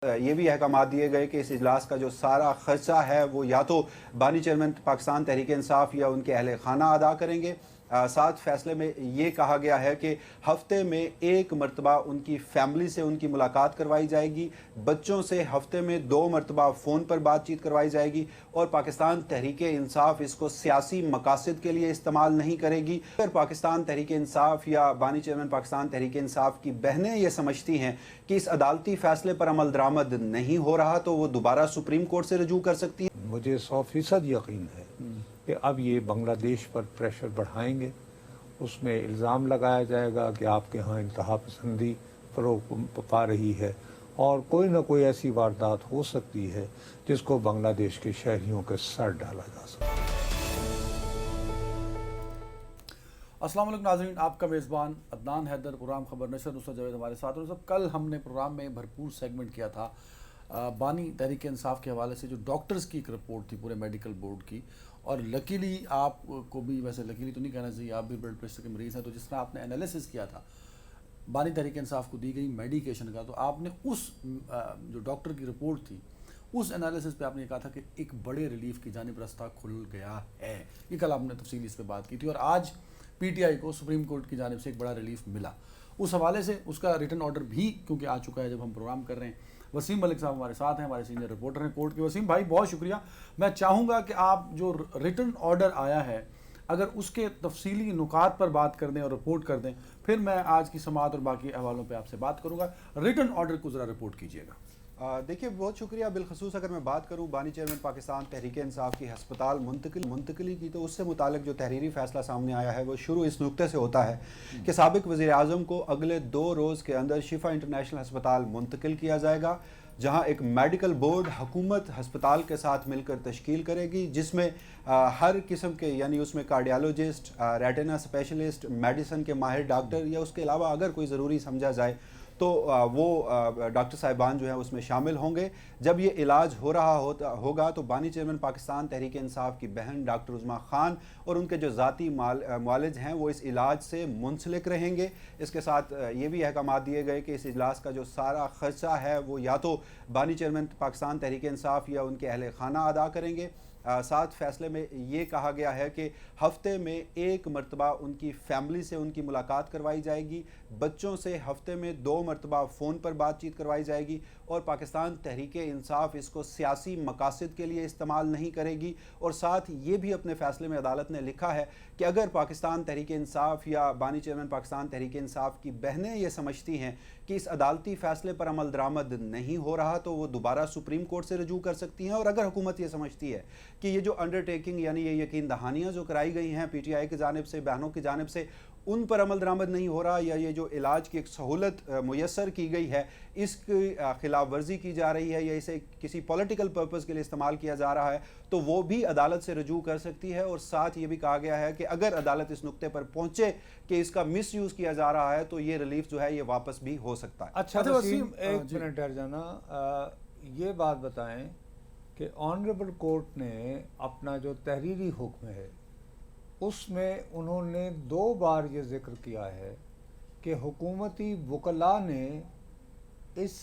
یہ بھی احکامات دیے گئے کہ اس اجلاس کا جو سارا خرچہ ہے وہ یا تو بانی چیئرمین پاکستان تحریک انصاف یا ان کے اہل خانہ ادا کریں گے۔ ساتھ فیصلے میں یہ کہا گیا ہے کہ ہفتے میں ایک مرتبہ ان کی فیملی سے ان کی ملاقات کروائی جائے گی، بچوں سے ہفتے میں 2 مرتبہ فون پر بات چیت کروائی جائے گی، اور پاکستان تحریک انصاف اس کو سیاسی مقاصد کے لیے استعمال نہیں کرے گی۔ اگر پاکستان تحریک انصاف یا بانی چیئرمین پاکستان تحریک انصاف کی بہنیں یہ سمجھتی ہیں کہ اس عدالتی فیصلے پر عمل درآمد نہیں ہو رہا تو وہ دوبارہ سپریم کورٹ سے رجوع کر سکتی ہیں۔ مجھے 100% یقین ہے کہ اب یہ بنگلہ دیش پر پریشر بڑھائیں گے، اس میں الزام لگایا جائے گا کہ آپ کے ہاں انتہا پسندی فروغ پا رہی ہے، اور کوئی نہ کوئی ایسی واردات ہو سکتی ہے جس کو بنگلہ دیش کے شہریوں کے سر ڈالا جا سکتا ہے۔ السلام علیکم ناظرین، آپ کا میزبان عدنان حیدر، پروگرام خبر نشر نصرت جاوید ہمارے ساتھ۔ اور سب کل ہم نے پروگرام میں بھرپور سیگمنٹ کیا تھا بانی تحریک انصاف کے حوالے سے، جو ڈاکٹرز کی ایک رپورٹ تھی پورے میڈیکل بورڈ کی، اور لکیلی آپ کو بھی، ویسے لکیلی تو نہیں کہنا چاہیے، آپ بھی بلڈ پریشر کے مریض ہیں، تو جس طرح آپ نے انالیسس کیا تھا بانی تحریک انصاف کو دی گئی میڈیکیشن کا، تو آپ نے اس جو ڈاکٹر کی رپورٹ تھی اس انالیسس پہ آپ نے کہا تھا کہ ایک بڑے ریلیف کی جانب راستہ کھل گیا ہے۔ یہ کل آپ نے تفصیلی اس پہ بات کی تھی، اور آج پی ٹی آئی کو سپریم کورٹ کی جانب سے ایک بڑا ریلیف ملا۔ اس حوالے سے اس کا ریٹن آرڈر بھی کیونکہ آ چکا ہے جب ہم پروگرام کر رہے ہیں۔ وسیم ملک صاحب ہمارے ساتھ ہیں، ہمارے سینئر رپورٹر ہیں کورٹ کے۔ وسیم بھائی بہت شکریہ۔ میں چاہوں گا کہ آپ جو ریٹن آرڈر آیا ہے اگر اس کے تفصیلی نکات پر بات کر دیں اور رپورٹ کر دیں، پھر میں آج کی سماعت اور باقی حوالوں پہ آپ سے بات کروں گا۔ ریٹن آرڈر کو ذرا رپورٹ کیجیے گا۔ دیکھیے بہت شکریہ۔ بالخصوص اگر میں بات کروں بانی چیئرمین پاکستان تحریک انصاف کی ہسپتال منتقلی کی، تو اس سے متعلق جو تحریری فیصلہ سامنے آیا ہے وہ شروع اس نقطے سے ہوتا ہے کہ سابق وزیر اعظم کو اگلے 2 روز کے اندر شفا انٹرنیشنل ہسپتال منتقل کیا جائے گا، جہاں ایک میڈیکل بورڈ حکومت ہسپتال کے ساتھ مل کر تشکیل کرے گی، جس میں ہر قسم کے، یعنی اس میں کارڈیالوجسٹ، ریٹنا اسپیشلسٹ، میڈیسن کے ماہر ڈاکٹر، یا اس کے علاوہ اگر کوئی ضروری سمجھا جائے تو وہ ڈاکٹر صاحبان جو ہیں اس میں شامل ہوں گے۔ جب یہ علاج ہو رہا ہوگا تو بانی چیئرمین پاکستان تحریک انصاف کی بہن ڈاکٹر عظمیٰ خان اور ان کے جو ذاتی معالج ہیں وہ اس علاج سے منسلک رہیں گے۔ اس کے ساتھ یہ بھی احکامات دیے گئے کہ اس اجلاس کا جو سارا خرچہ ہے وہ یا تو بانی چیئرمین پاکستان تحریک انصاف یا ان کے اہل خانہ ادا کریں گے۔ ساتھ فیصلے میں یہ کہا گیا ہے کہ ہفتے میں ایک مرتبہ ان کی فیملی سے ان کی ملاقات کروائی جائے گی، بچوں سے ہفتے میں 2 مرتبہ فون پر بات چیت کروائی جائے گی، اور پاکستان تحریک انصاف اس کو سیاسی مقاصد کے لیے استعمال نہیں کرے گی۔ اور ساتھ یہ بھی اپنے فیصلے میں عدالت نے لکھا ہے کہ اگر پاکستان تحریک انصاف یا بانی چیئرمین پاکستان تحریک انصاف کی بہنیں یہ سمجھتی ہیں کہ اس عدالتی فیصلے پر عمل درآمد نہیں ہو رہا تو وہ دوبارہ سپریم کورٹ سے رجوع کر سکتی ہیں، اور اگر حکومت یہ سمجھتی ہے کہ یہ جو انڈرٹیکنگ یعنی یہ یقین دہانیاں جو کرائی گئی ہیں پی ٹی آئی کی جانب سے، بہنوں کی جانب سے، ان پر عمل درآمد نہیں ہو رہا، یا یہ جو علاج کی ایک سہولت میسر کی گئی ہے اس کی خلاف ورزی کی جا رہی ہے، یا اسے کسی پولیٹیکل پرپز کے لیے استعمال کیا جا رہا ہے، تو وہ بھی عدالت سے رجوع کر سکتی ہے۔ اور ساتھ یہ بھی کہا گیا ہے کہ اگر عدالت اس نقطے پر پہنچے کہ اس کا مس یوز کیا جا رہا ہے تو یہ ریلیف جو ہے یہ واپس بھی ہو سکتا ہے۔ اچھا وسیم، ایک منٹ ٹھہر جانا، یہ بات بتائیں کہ آنریبل کورٹ نے اپنا جو تحریری حکم ہے اس میں انہوں نے 2 بار یہ ذکر کیا ہے کہ حکومتی وکلاء نے اس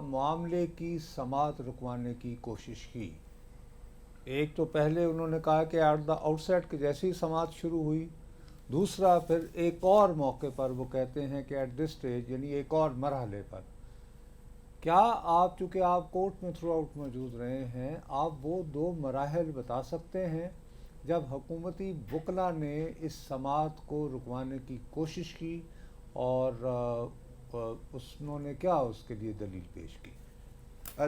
معاملے کی سماعت رکوانے کی کوشش کی۔ ایک تو پہلے انہوں نے کہا کہ ایٹ دا آؤٹ سیٹ کہ جیسی ہی سماعت شروع ہوئی، دوسرا پھر ایک اور موقع پر وہ کہتے ہیں کہ ایٹ دس سٹیج، یعنی ایک اور مرحلے پر۔ کیا آپ، چونکہ آپ کورٹ میں تھرو آؤٹ موجود رہے ہیں، آپ وہ 2 مراحل بتا سکتے ہیں جب حکومتی وکلاء نے اس سماعت کو رکوانے کی کوشش کی، اور انہوں نے کیا اس کے لیے دلیل پیش کی؟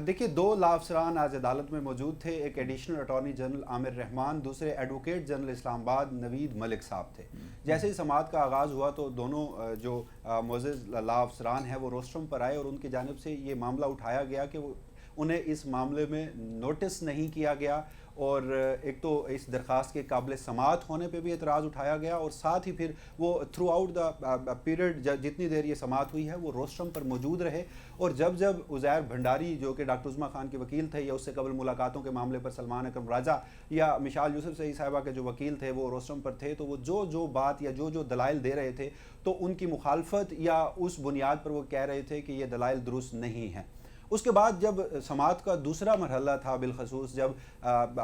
دیکھیے 2 لاء افسران آج عدالت میں موجود تھے، ایک ایڈیشنل اٹارنی جنرل عامر رحمان، دوسرے ایڈوکیٹ جنرل اسلام آباد نوید ملک صاحب تھے۔ جیسے ہی سماعت کا آغاز ہوا تو دونوں جو معزز لاء افسران ہیں وہ روسٹرم پر آئے، اور ان کی جانب سے یہ معاملہ اٹھایا گیا کہ انہیں اس معاملے میں نوٹس نہیں کیا گیا، اور ایک تو اس درخواست کے قابل سماعت ہونے پہ بھی اعتراض اٹھایا گیا، اور ساتھ ہی پھر وہ تھرو آؤٹ دا پیریڈ جتنی دیر یہ سماعت ہوئی ہے وہ روسٹرم پر موجود رہے، اور جب عزیر بھنڈاری جو کہ ڈاکٹر عظمیٰ خان کے وکیل تھے، یا اس سے قبل ملاقاتوں کے معاملے پر سلمان اکرم راجہ یا مشال یوسف سعید صاحبہ کے جو وکیل تھے وہ روسٹرم پر تھے، تو وہ جو بات یا جو دلائل دے رہے تھے تو ان کی مخالفت یا اس بنیاد پر وہ کہہ رہے تھے کہ یہ دلائل درست نہیں ہیں۔ اس کے بعد جب سماعت کا دوسرا مرحلہ تھا بالخصوص جب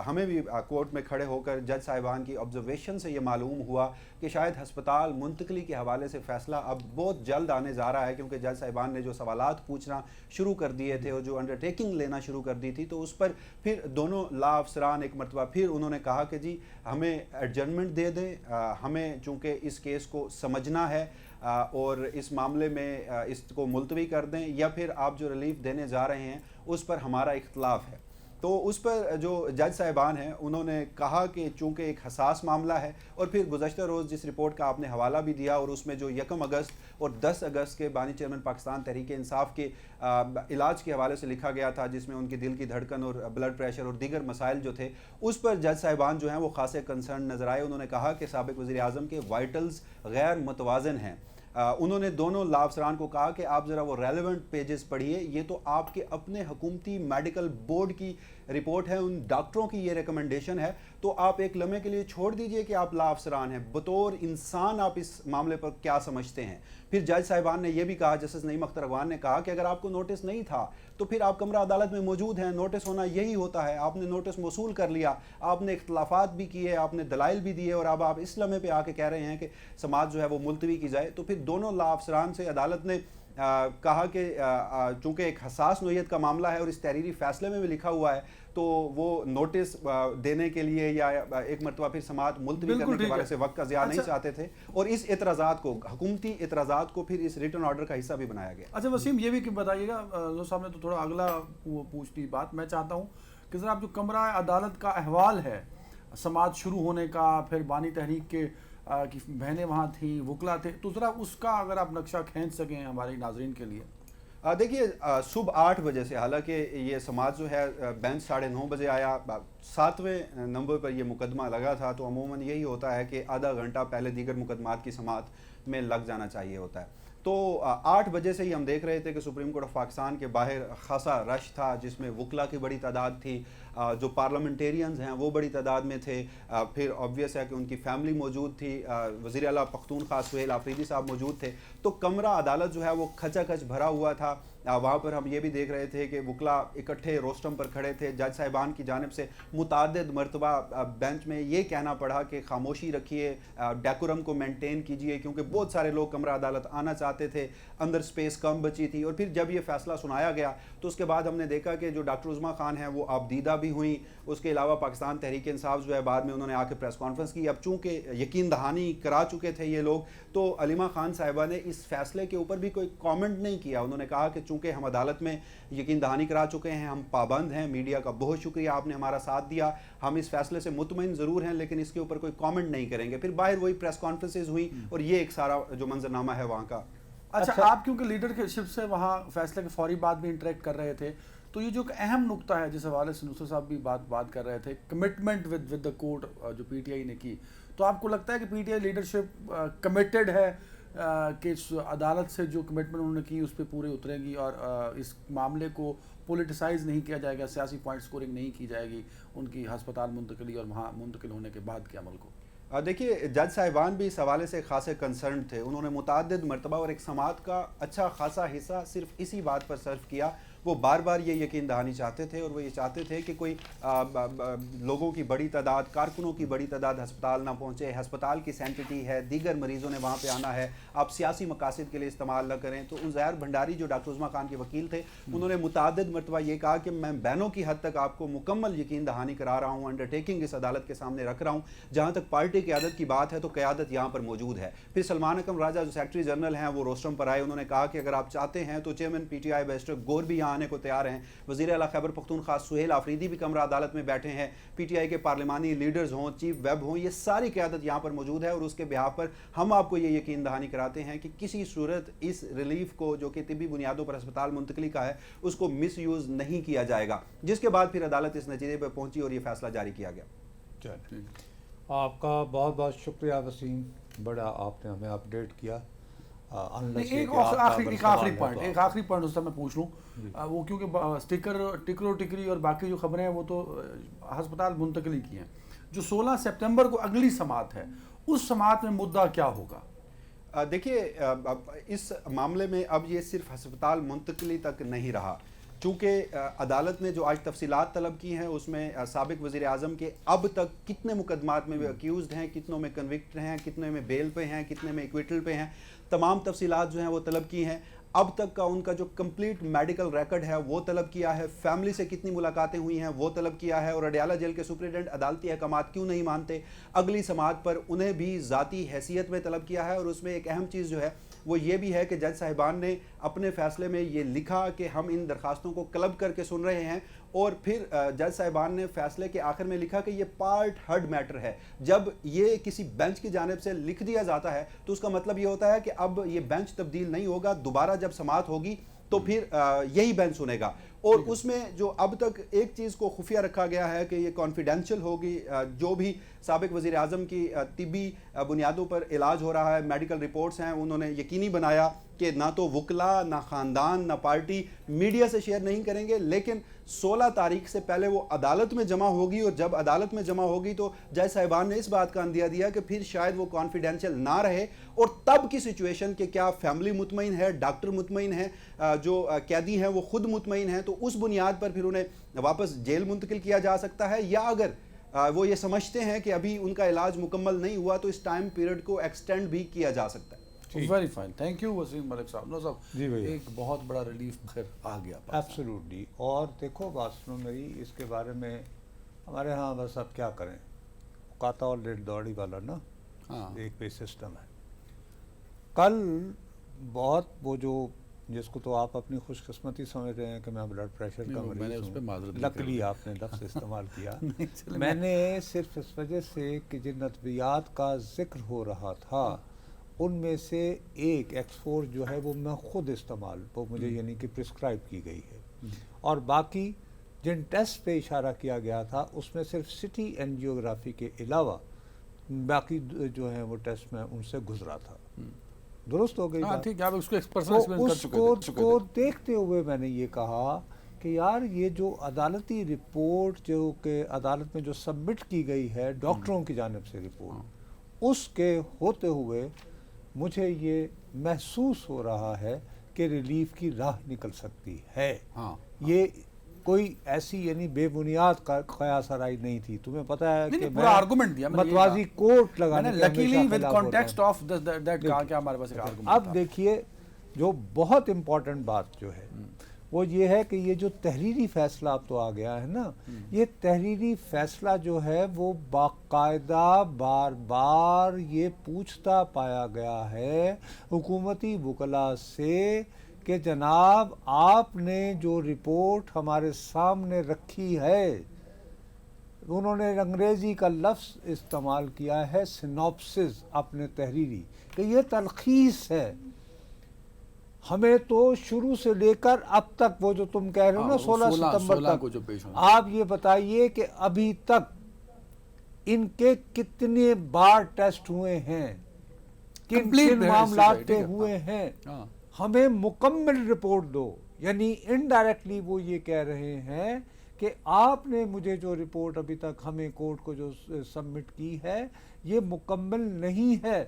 ہمیں بھی کورٹ میں کھڑے ہو کر جج صاحبان کی آبزرویشن سے یہ معلوم ہوا کہ شاید ہسپتال منتقلی کے حوالے سے فیصلہ اب بہت جلد آنے جا رہا ہے، کیونکہ جج صاحبان نے جو سوالات پوچھنا شروع کر دیے تھے اور جو انڈرٹیکنگ لینا شروع کر دی تھی، تو اس پر پھر دونوں لا افسران ایک مرتبہ پھر انہوں نے کہا کہ جی ہمیں ایڈجرنمنٹ دے دیں، ہمیں چونکہ اس کیس کو سمجھنا ہے اور اس معاملے میں اس کو ملتوی کر دیں، یا پھر آپ جو ریلیف دینے جا رہے ہیں اس پر ہمارا اختلاف ہے۔ تو اس پر جو جج صاحبان ہیں انہوں نے کہا کہ چونکہ ایک حساس معاملہ ہے، اور پھر گزشتہ روز جس رپورٹ کا آپ نے حوالہ بھی دیا اور اس میں جو 1 اگست اور 10 اگست کے بانی چیئرمین پاکستان تحریک انصاف کے علاج کے حوالے سے لکھا گیا تھا، جس میں ان کی دل کی دھڑکن اور بلڈ پریشر اور دیگر مسائل جو تھے، اس پر جج صاحبان جو ہیں وہ خاصے کنسرن نظر آئے۔ انہوں نے کہا کہ سابق وزیر اعظم کے وائٹلز غیر متوازن ہیں۔ انہوں نے دونوں لا افسران کو کہا کہ آپ ذرا وہ ریلیونٹ پیجز پڑھیے، یہ تو آپ کے اپنے حکومتی میڈیکل بورڈ کی رپورٹ ہے، ان ڈاکٹروں کی یہ ریکمنڈیشن ہے، تو آپ ایک لمحے کے لیے چھوڑ دیجئے کہ آپ لا افسران ہیں، بطور انسان آپ اس معاملے پر کیا سمجھتے ہیں۔ پھر جج صاحبان نے یہ بھی کہا، جسٹس نعیم اختر اقوان نے کہا کہ اگر آپ کو نوٹس نہیں تھا تو پھر آپ کمرہ عدالت میں موجود ہیں، نوٹس ہونا یہی ہوتا ہے، آپ نے نوٹس موصول کر لیا، آپ نے اختلافات بھی کیے، آپ نے دلائل بھی دیے، اور اب آپ اس لمحے پہ آ کے کہہ رہے ہیں کہ سماعت جو ہے وہ ملتوی کی جائے۔ تو پھر دونوں لا افسران سے عدالت نے کہا کہ چونکہ ایک حساس نوعیت کا معاملہ ہے اور اس تحریری فیصلے میں بھی لکھا ہوا ہے، تو وہ نوٹس دینے کے لیے یا ایک مرتبہ پھر سماعت ملتوی کرنے کے بارے سے وقت کا ضیاع نہیں چاہتے تھے، اور اس اعتراضات کو، حکومتی اعتراضات کو پھر اس ریٹن آرڈر کا حصہ بھی بنایا گیا۔ اچھا وسیم، یہ بھی کہ بتائیے گا، صاحب نے تو تھوڑا اگلا پوچھتی بات میں چاہتا ہوں کہ ذرا آپ جو کمرہ عدالت کا احوال ہے سماعت شروع ہونے کا، پھر بانی تحریک کے کی بہنیں وہاں تھیں، وکلا تھے، تو ذرا اس کا اگر آپ نقشہ کھینچ سکیں ہمارے ناظرین کے لیے۔ دیکھیے صبح 8 بجے سے، حالانکہ یہ سماعت جو ہے بینچ 9:30 بجے آیا، 7ویں نمبر پر یہ مقدمہ لگا تھا، تو عموماً یہی ہوتا ہے کہ آدھا گھنٹہ پہلے دیگر مقدمات کی سماعت میں لگ جانا چاہیے ہوتا ہے۔ تو 8 بجے سے ہی ہم دیکھ رہے تھے کہ سپریم کورٹ آف پاکستان کے باہر خاصا رش تھا، جس میں وکلا کی بڑی تعداد تھی، جو پارلیمنٹیرینز ہیں وہ بڑی تعداد میں تھے، پھر آبویس ہے کہ ان کی فیملی موجود تھی، وزیر اعلیٰ پختونخوا سہیل آفریدی صاحب موجود تھے، تو کمرہ عدالت جو ہے وہ کھچا کھچ بھرا ہوا تھا۔ وہاں پر ہم یہ بھی دیکھ رہے تھے کہ وکلا اکٹھے روسٹم پر کھڑے تھے، جج صاحبان کی جانب سے متعدد مرتبہ بینچ میں یہ کہنا پڑا کہ خاموشی رکھیے، ڈیکورم کو مینٹین کیجئے، کیونکہ بہت سارے لوگ کمرہ عدالت آنا چاہتے تھے، اندر سپیس کم بچی تھی۔ اور پھر جب یہ فیصلہ سنایا گیا تو اس کے بعد ہم نے دیکھا کہ جو ڈاکٹر عظمیٰ خان ہیں وہ آبدیدہ بھی ہوئیں، اس کے علاوہ پاکستان تحریک انصاف جو ہے بعد میں انہوں نے آ کے پریس کانفرنس کی۔ اب چونکہ یقین دہانی کرا چکے تھے یہ لوگ، تو علیمہ خان صاحبہ نے اس فیصلے کے اوپر بھی کوئی کامنٹ نہیں کیا۔ انہوں نے کہا کہ چونکہ ہم عدالت میں یقین دہانی کرا چکے ہیں، ہم پابند ہیں، میڈیا کا بہت شکریہ، آپ نے ہمارا ساتھ دیا، ہم اس فیصلے سے مطمئن ضرور ہیں، لیکن اس کے اوپر کوئی کامنٹ نہیں کریں گے۔ پھر باہر وہی پریس کانفرنسز ہوئی اور یہ ایک سارا جو منظرنامہ ہے وہاں کا۔ اچھا آپ کیونکہ لیڈر کے شپ سے وہاں فیصلے کے فوری بعد بھی انٹریکٹ کر رہے تھے، تو یہ جو ایک اہم نقطہ ہے جس حوالے سے نصرت صاحب بھی بات کر رہے تھے، کمٹمنٹ ود دا کورٹ جو پی ٹی آئی نے کی، تو آپ کو لگتا ہے کہ P T I leadership committed ہے کہ اس عدالت سے جو کمٹمنٹ انہوں نے کی اس پہ پورے اتریں گی اور اس معاملے کو پولیٹیسائز نہیں کیا جائے گا، سیاسی پوائنٹ سکورنگ نہیں کی جائے گی ان کی ہسپتال منتقلی اور وہاں منتقل ہونے کے بعد کے عمل کو؟ دیکھیے جج صاحبان بھی اس حوالے سے خاصے کنسرن تھے، انہوں نے متعدد مرتبہ اور ایک سماعت کا اچھا خاصا حصہ صرف اسی بات پر صرف کیا، وہ بار بار یہ یقین دہانی چاہتے تھے، اور وہ یہ چاہتے تھے کہ کوئی لوگوں کی بڑی تعداد، کارکنوں کی بڑی تعداد ہسپتال نہ پہنچے، ہسپتال کی سینٹٹی ہے، دیگر مریضوں نے وہاں پہ آنا ہے، آپ سیاسی مقاصد کے لیے استعمال نہ کریں۔ تو عزیر بھنڈاری جو ڈاکٹر عظمیٰ خان کے وکیل تھے، انہوں نے متعدد مرتبہ یہ کہا کہ میں بینوں کی حد تک آپ کو مکمل یقین دہانی کرا رہا ہوں، انڈرٹیکنگ اس عدالت کے سامنے رکھ رہا ہوں، جہاں تک پارٹی قیادت کی بات ہے تو قیادت یہاں پر موجود ہے۔ پھر سلمان اکرم راجہ جو سیکرٹری جنرل ہیں وہ روسٹم پر آئے، انہوں نے کہا کہ اگر آپ چاہتے ہیں تو chairman P T I barrister گور بھی یہاں آنے کو تیار ہیں، وزیر اعلیٰ خیبر پختونخوا سہیل آفریدی بھی کمرہ عدالت میں بیٹھے ہیں، پی ٹی آئی کے پارلیمانی لیڈرز ہوں، چیف ویب ہوں، یہ ساری قیادت یہاں پر موجود ہے، اور اس کے بہاف پر ہم آپ کو یہ یقین دہانی کراتے ہیں کہ کسی صورت اس ریلیف کو جو کہ طبی بنیادوں پر ہسپتال منتقلی کا ہے اس کو مس یوز نہیں کیا جائے گا، جس کے بعد پھر عدالت اس نتیجے پہ پہنچی اور یہ فیصلہ جاری کیا گیا۔ چلیے آپ کا بہت بہت شکریہ وسیم، بڑا آپ نے ہمیں اپڈیٹ کیا۔ ایک آخری پوائنٹ اس سے میں پوچھ لوں، وہ کیونکہ ٹکری اور باقی جو خبریں ہیں وہ تو ہسپتال منتقلی کی ہیں، جو 16 سپتمبر کو اگلی سماعت ہے، اس سماعت میں مدعا کیا ہوگا؟ دیکھیے اس معاملے میں اب یہ صرف ہسپتال منتقلی تک نہیں رہا، چونکہ عدالت نے جو آج تفصیلات طلب کی ہیں اس میں سابق وزیر اعظم کے اب تک کتنے مقدمات میں اکیوزڈ ہیں، کتنوں میں کنوکٹ ہیں، کتنے میں بیل پہ ہیں، کتنے میں ایکویٹل پہ ہیں، تمام تفصیلات جو ہیں وہ طلب کی ہیں. اب تک کا ان کا جو کمپلیٹ میڈیکل ریکارڈ ہے وہ طلب کیا ہے، فیملی سے کتنی ملاقاتیں ہوئی ہیں وہ طلب کیا ہے، اور اڈیالہ جیل کے سپرنٹینڈنٹ عدالتی احکامات کیوں نہیں مانتے، اگلی سماعت پر انہیں بھی ذاتی حیثیت میں طلب کیا ہے. اور اس میں ایک اہم چیز جو ہے وہ یہ بھی ہے کہ جج صاحبان نے اپنے فیصلے میں یہ لکھا کہ ہم ان درخواستوں کو کلب کر کے سن رہے ہیں، اور پھر جج صاحبان نے فیصلے کے آخر میں لکھا کہ یہ پارٹ ہرڈ میٹر ہے. جب یہ کسی بینچ کی جانب سے لکھ دیا جاتا ہے تو اس کا مطلب یہ ہوتا ہے کہ اب یہ بینچ تبدیل نہیں ہوگا، دوبارہ جب سماعت ہوگی تو پھر یہی بینچ سنے گا. اور اس میں جو اب تک ایک چیز کو خفیہ رکھا گیا ہے کہ یہ کانفیڈینشیل ہوگی، جو بھی سابق وزیر اعظم کی طبی بنیادوں پر علاج ہو رہا ہے، میڈیکل رپورٹس ہیں، انہوں نے یقینی بنایا کہ نہ تو وکلا، نہ خاندان، نہ پارٹی میڈیا سے شیئر نہیں کریں گے، لیکن 16 تاریخ سے پہلے وہ عدالت میں جمع ہوگی، اور جب عدالت میں جمع ہوگی تو جج صاحبان نے اس بات کا اندیہ دیا کہ پھر شاید وہ کانفیڈینشیل نہ رہے، اور تب کی سچویشن کہ کیا فیملی مطمئن ہے، ڈاکٹر مطمئن ہے، جو قیدی ہیں وہ خود مطمئن ہیں، تو اس بنیاد پر پھر انہیں واپس جیل منتقل کیا جا سکتا ہے. یا اگر وہ یہ سمجھتے ہیں کہ ابھی ان کا علاج مکمل نہیں ہوا تو اس ٹائم پیریڈ کو ایکسٹینڈ بھی کیا جا سکتا ہے. Very fine, thank you Waseem Malik sahab. نو صاحب جی بھائی، ایک بہت بڑا ریلیف پھر آ گیا. ایبسلیوٹلی. اور دیکھو بات سنو میری، اس کے بارے میں ہمارے ہاں بس اب کیا کریں، قاطع اور لیٹ دوڑی والا نا ایک پہ سسٹم ہے. کل بہت وہ جو جس کو تو آپ اپنی خوش قسمتی سمجھ رہے ہیں کہ میں بلڈ پریشر کا مریض ہوں، لکلی آپ نے لفظ استعمال کیا. میں نے صرف اس وجہ سے کہ جن ادویات کا ذکر ہو رہا تھا ان میں سے ایک ایکسفور جو ہے وہ میں خود استعمال، وہ مجھے یعنی کہ پرسکرائب کی گئی ہے، اور باقی جن ٹیسٹ پہ اشارہ کیا گیا تھا اس میں صرف سٹی اینجیوگرافی کے علاوہ باقی جو ہیں وہ ٹیسٹ میں ان سے گزرا تھا. درست ہو گئی بات. ٹھیک ہے، آپ اس کو ایکسپرسنل ایکسپیرینس کر چکے تھے. کو دیکھتے ہوئے میں نے یہ کہا کہ یار یہ جو عدالتی رپورٹ جو کہ عدالت میں جو سبمٹ کی گئی ہے ڈاکٹروں کی جانب سے رپورٹ، اس کے ہوتے ہوئے مجھے یہ محسوس ہو رہا ہے کہ ریلیف کی راہ نکل سکتی ہے. یہ کوئی ایسی یعنی بے بنیاد قیاس آرائی نہیں تھی. تمہیں پتہ ہے کہ پورا آرگومنٹ دیا متوازی کوٹ لگانے میں luckily with context of that کہا کہ ہمارے پاس ایک آرگومنٹ. اب دیکھیے جو بہت امپورٹنٹ بات جو ہے وہ یہ ہے کہ یہ جو تحریری فیصلہ اب تو آ گیا ہے نا، یہ تحریری فیصلہ جو ہے وہ باقاعدہ بار بار یہ پوچھتا پایا گیا ہے حکومتی وکلاء سے کہ جناب آپ نے جو رپورٹ ہمارے سامنے رکھی ہے، انہوں نے انگریزی کا لفظ استعمال کیا ہے سینوپسس اپنے تحریری، کہ یہ تلخیص ہے. ہمیں تو شروع سے لے کر اب تک وہ جو تم کہہ رہے ہو نا 16 ستمبر تک، آپ یہ بتائیے کہ ابھی تک ان کے کتنے بار ٹیسٹ ہوئے ہیں، کن کن معاملات پہ ہوئے ہیں، ہمیں مکمل رپورٹ دو. یعنی انڈائریکٹلی وہ یہ کہہ رہے ہیں کہ آپ نے مجھے جو رپورٹ ابھی تک ہمیں کورٹ کو جو سبمٹ کی ہے یہ مکمل نہیں ہے.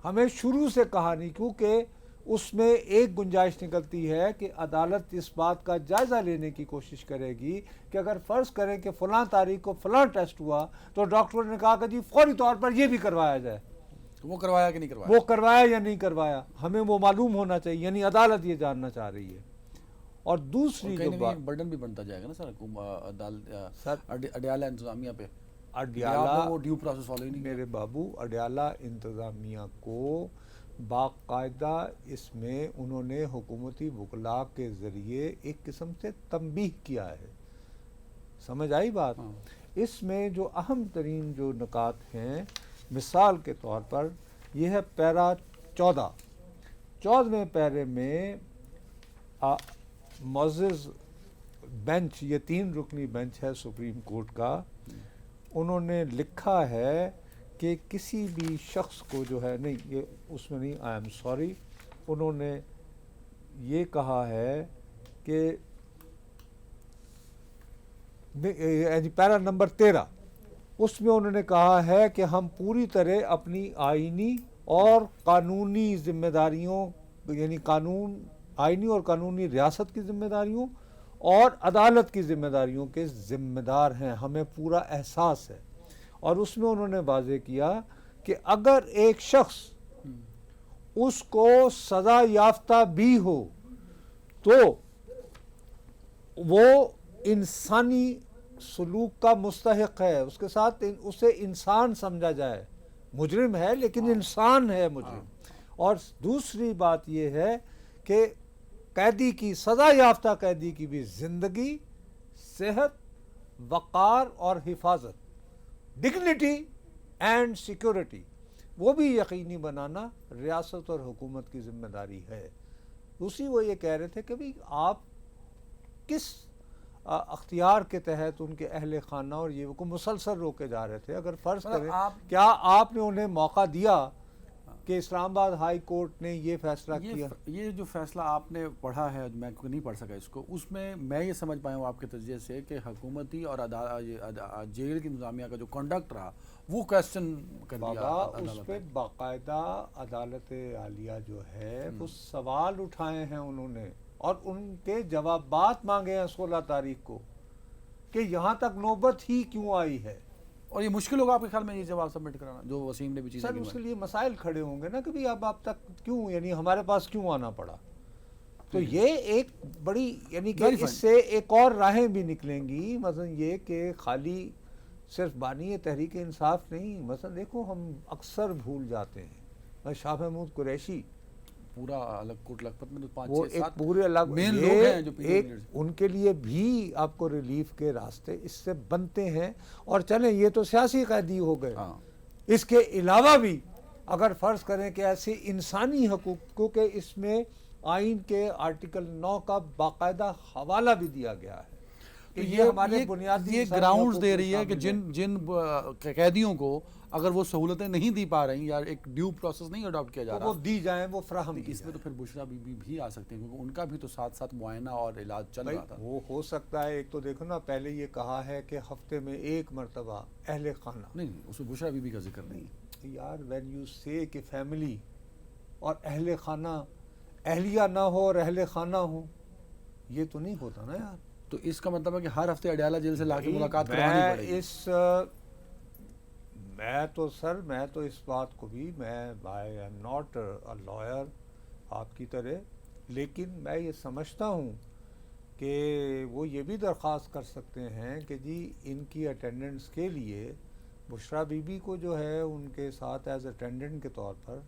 ہمیں شروع سے کہا نہیں، کیونکہ اس میں ایک گنجائش نکلتی ہے کہ عدالت اس بات کا جائزہ لینے کی کوشش کرے گی کہ اگر فرض کریں کہ فلاں تاریخ کو فلاں ٹیسٹ ہوا تو ڈاکٹر نے کہا کہ جی فوری طور پر یہ بھی کروایا جائے. وہ کروایا کہ نہیں کروایا، وہ کروایا یا نہیں کروایا، ہمیں وہ معلوم ہونا چاہیے. یعنی عدالت یہ جاننا چاہ رہی ہے. اور دوسری جو بات برڈن بھی بنتا جائے گا نا سر اڈیالہ انتظامیہ پہ. اڈیالہ وہ ڈیو پروسیس فالو ہی نہیں. میرے بابو اڈیالہ انتظامیہ کو باقاعدہ اس میں انہوں نے حکومتی وکلاء کے ذریعے ایک قسم سے تنبیہ کیا ہے. سمجھ آئی بات؟ اس میں جو اہم ترین جو نکات ہیں، مثال کے طور پر یہ ہے پیرا 14ویں پیرے میں معزز بینچ، یہ 3 رکنی بینچ ہے سپریم کورٹ کا، انہوں نے لکھا ہے کہ کسی بھی شخص کو جو ہے، نہیں یہ اس میں نہیں، آئی ایم سوری، انہوں نے یہ کہا ہے کہ پیرا نمبر 13 اس میں انہوں نے کہا ہے کہ ہم پوری طرح اپنی آئینی اور قانونی ذمہ داریوں، یعنی قانون آئینی اور قانونی ریاست کی ذمہ داریوں اور عدالت کی ذمہ داریوں کے ذمہ دار ہیں، ہمیں پورا احساس ہے۔ اور اس میں انہوں نے واضح کیا کہ اگر ایک شخص اس کو سزا یافتہ بھی ہو تو وہ انسانی سلوک کا مستحق ہے، اس کے ساتھ اسے انسان سمجھا جائے، مجرم ہے لیکن انسان ہے مجرم۔ اور دوسری بات یہ ہے کہ قیدی کی، سزا یافتہ قیدی کی بھی زندگی، صحت، وقار اور حفاظت، ڈگنیٹی اینڈ سیکورٹی، وہ بھی یقینی بنانا ریاست اور حکومت کی ذمہ داری ہے۔ دوسری وہ یہ کہہ رہے تھے کہ بھئی آپ کس اختیار کے تحت ان کے اہل خانہ اور یہ کو مسلسل روکے جا رہے تھے؟ اگر فرض کریں کیا آپ نے انہیں موقع دیا کہ اسلام آباد ہائی کورٹ نے یہ فیصلہ کیا؟ یہ جو فیصلہ آپ نے پڑھا ہے، میں نہیں پڑھ سکا اس کو، اس میں یہ سمجھ پایا ہوں آپ کے تجزیے سے کہ حکومتی اور جیل کی انتظامیہ کا جو کنڈکٹ رہا وہ کویسچن کر دیا اس پہ باقاعدہ عدالت عالیہ جو ہے وہ سوال اٹھائے ہیں انہوں نے، اور ان کے جوابات مانگے ہیں 16 تاریخ کو کہ یہاں تک نوبت ہی کیوں آئی ہے۔ اور یہ مشکل ہوگا آپ کے خیال میں یہ جواب سبمٹ کرانا، جو وسیم نے بھی چیزیں سر اس کے لیے مسائل کھڑے ہوں گے نا کہ اب آپ تک کیوں، یعنی ہمارے پاس کیوں آنا پڑا۔ تو یہ ایک بڑی، یعنی کہ اس سے ایک اور راہیں بھی نکلیں گی، مثلا یہ کہ خالی صرف بانی تحریک انصاف نہیں، مثلا دیکھو ہم اکثر بھول جاتے ہیں شاہ محمود قریشی، پورا الگ کوٹ لکھپت میں تو وہ ایک پورے الگ مین لوگ ہیں جو ان کے لیے بھی آپ کو ریلیف کے راستے اس سے بنتے ہیں۔ اور چلیں یہ تو سیاسی قیدی ہو گئے، اس کے علاوہ بھی اگر فرض کریں کہ ایسے انسانی حقوق کو کہ اس میں آئین کے آرٹیکل 9 کا باقاعدہ حوالہ بھی دیا گیا ہے، یہ ہمارے بنیادی یہ گراؤنڈز دے رہی ہے کہ جن قیدیوں کو اگر وہ سہولتیں نہیں دی پا رہی یا ایک ڈیو پروسیس نہیں اڈاپٹ کیا جا رہا، وہ دی جائیں، وہ فراہم کی اس میں تو پھر بشرا بی بی بھی آ سکتے ہیں کیونکہ ان کا بھی تو ساتھ ساتھ معائنہ اور علاج چل رہا تھا۔ وہ ہو سکتا ہے، ایک تو دیکھو نا پہلے یہ کہا ہے کہ ہفتے میں 1 مرتبہ اہل خانہ، نہیں اس میں بشرا بی بی کا ذکر نہیں یار، وین یو سے کہ فیملی اور اہل خانہ، اہلیہ نہ ہو اور اہل خانہ ہو، یہ تو نہیں ہوتا نا یار۔ تو اس کا مطلب ہے کہ ہر ہفتے اڈیالہ جیل سے لا کے ملاقات کروانی پڑے گی۔ میں تو اس بات کو بھی، I am not a liar آپ کی طرح، لیکن میں یہ سمجھتا ہوں کہ وہ یہ بھی درخواست کر سکتے ہیں کہ جی ان کی اٹینڈنس کے لیے بشرا بی بی کو جو ہے ان کے ساتھ ایز اٹینڈنٹ کے طور پر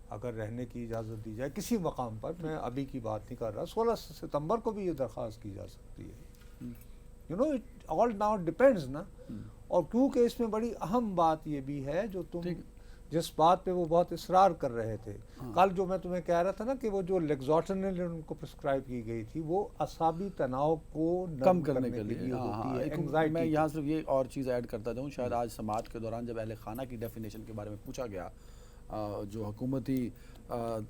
اگر رہنے کی اجازت دی جائے کسی مقام پر، میں ابھی کی بات نہیں کر رہا، 16 ستمبر کو بھی یہ درخواست کی جا سکتی ہے۔ You know it all now depends نا۔ اور کیونکہ اس میں بڑی اہم بات یہ بھی ہے جو تم جس بات پہ وہ بہت اصرار کر رہے تھے کل، جو میں تمہیں کہہ رہا تھا نا کہ وہ جو لیگزوٹنل ان کو پرسکرائب کی گئی تھی وہ اعصابی تناؤ کو کم کرنے کے لیے ہوتی ہے۔ میں یہاں صرف یہ اور چیز ایڈ کرتا جاؤں، شاید آج سماعت کے دوران جب اہل خانہ کی ڈیفینیشن کے بارے میں پوچھا گیا، جو حکومتی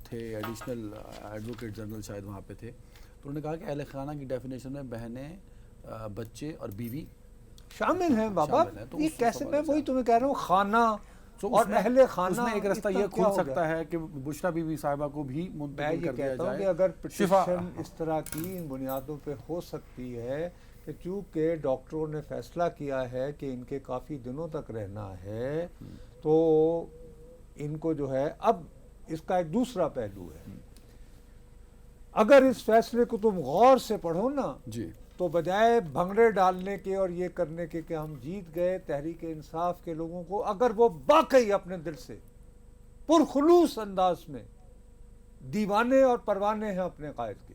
تھے ایڈیشنل ایڈوکیٹ جنرل شاید وہاں پہ تھے، تو انہوں نے کہا کہ اہل خانہ کی ڈیفینیشن میں بہنیں، بچے اور بیوی شامل ہیں۔ بابا یہ کیسے، میں وہی تمہیں کہہ رہا ہوں، خانہ اور اہل خانہ، اس میں ایک رستہ یہ کھل سکتا ہے کہ بشرا بی بی صاحبہ کو بھی منتقل کر دیا جائے۔ کہ اگر پٹیشن اس طرح کی ان بنیادوں پہ ہو سکتی ہے کہ چونکہ ڈاکٹروں نے فیصلہ کیا ہے کہ ان کے کافی دنوں تک رہنا ہے، تو ان کو جو ہے، اب اس کا ایک دوسرا پہلو ہے، اگر اس فیصلے کو تم غور سے پڑھو نا جی، تو بجائے بھنگڑے ڈالنے کے اور یہ کرنے کے کہ ہم جیت گئے، تحریک انصاف کے لوگوں کو اگر وہ واقعی اپنے دل سے پرخلوص انداز میں دیوانے اور پروانے ہیں اپنے قائد کے،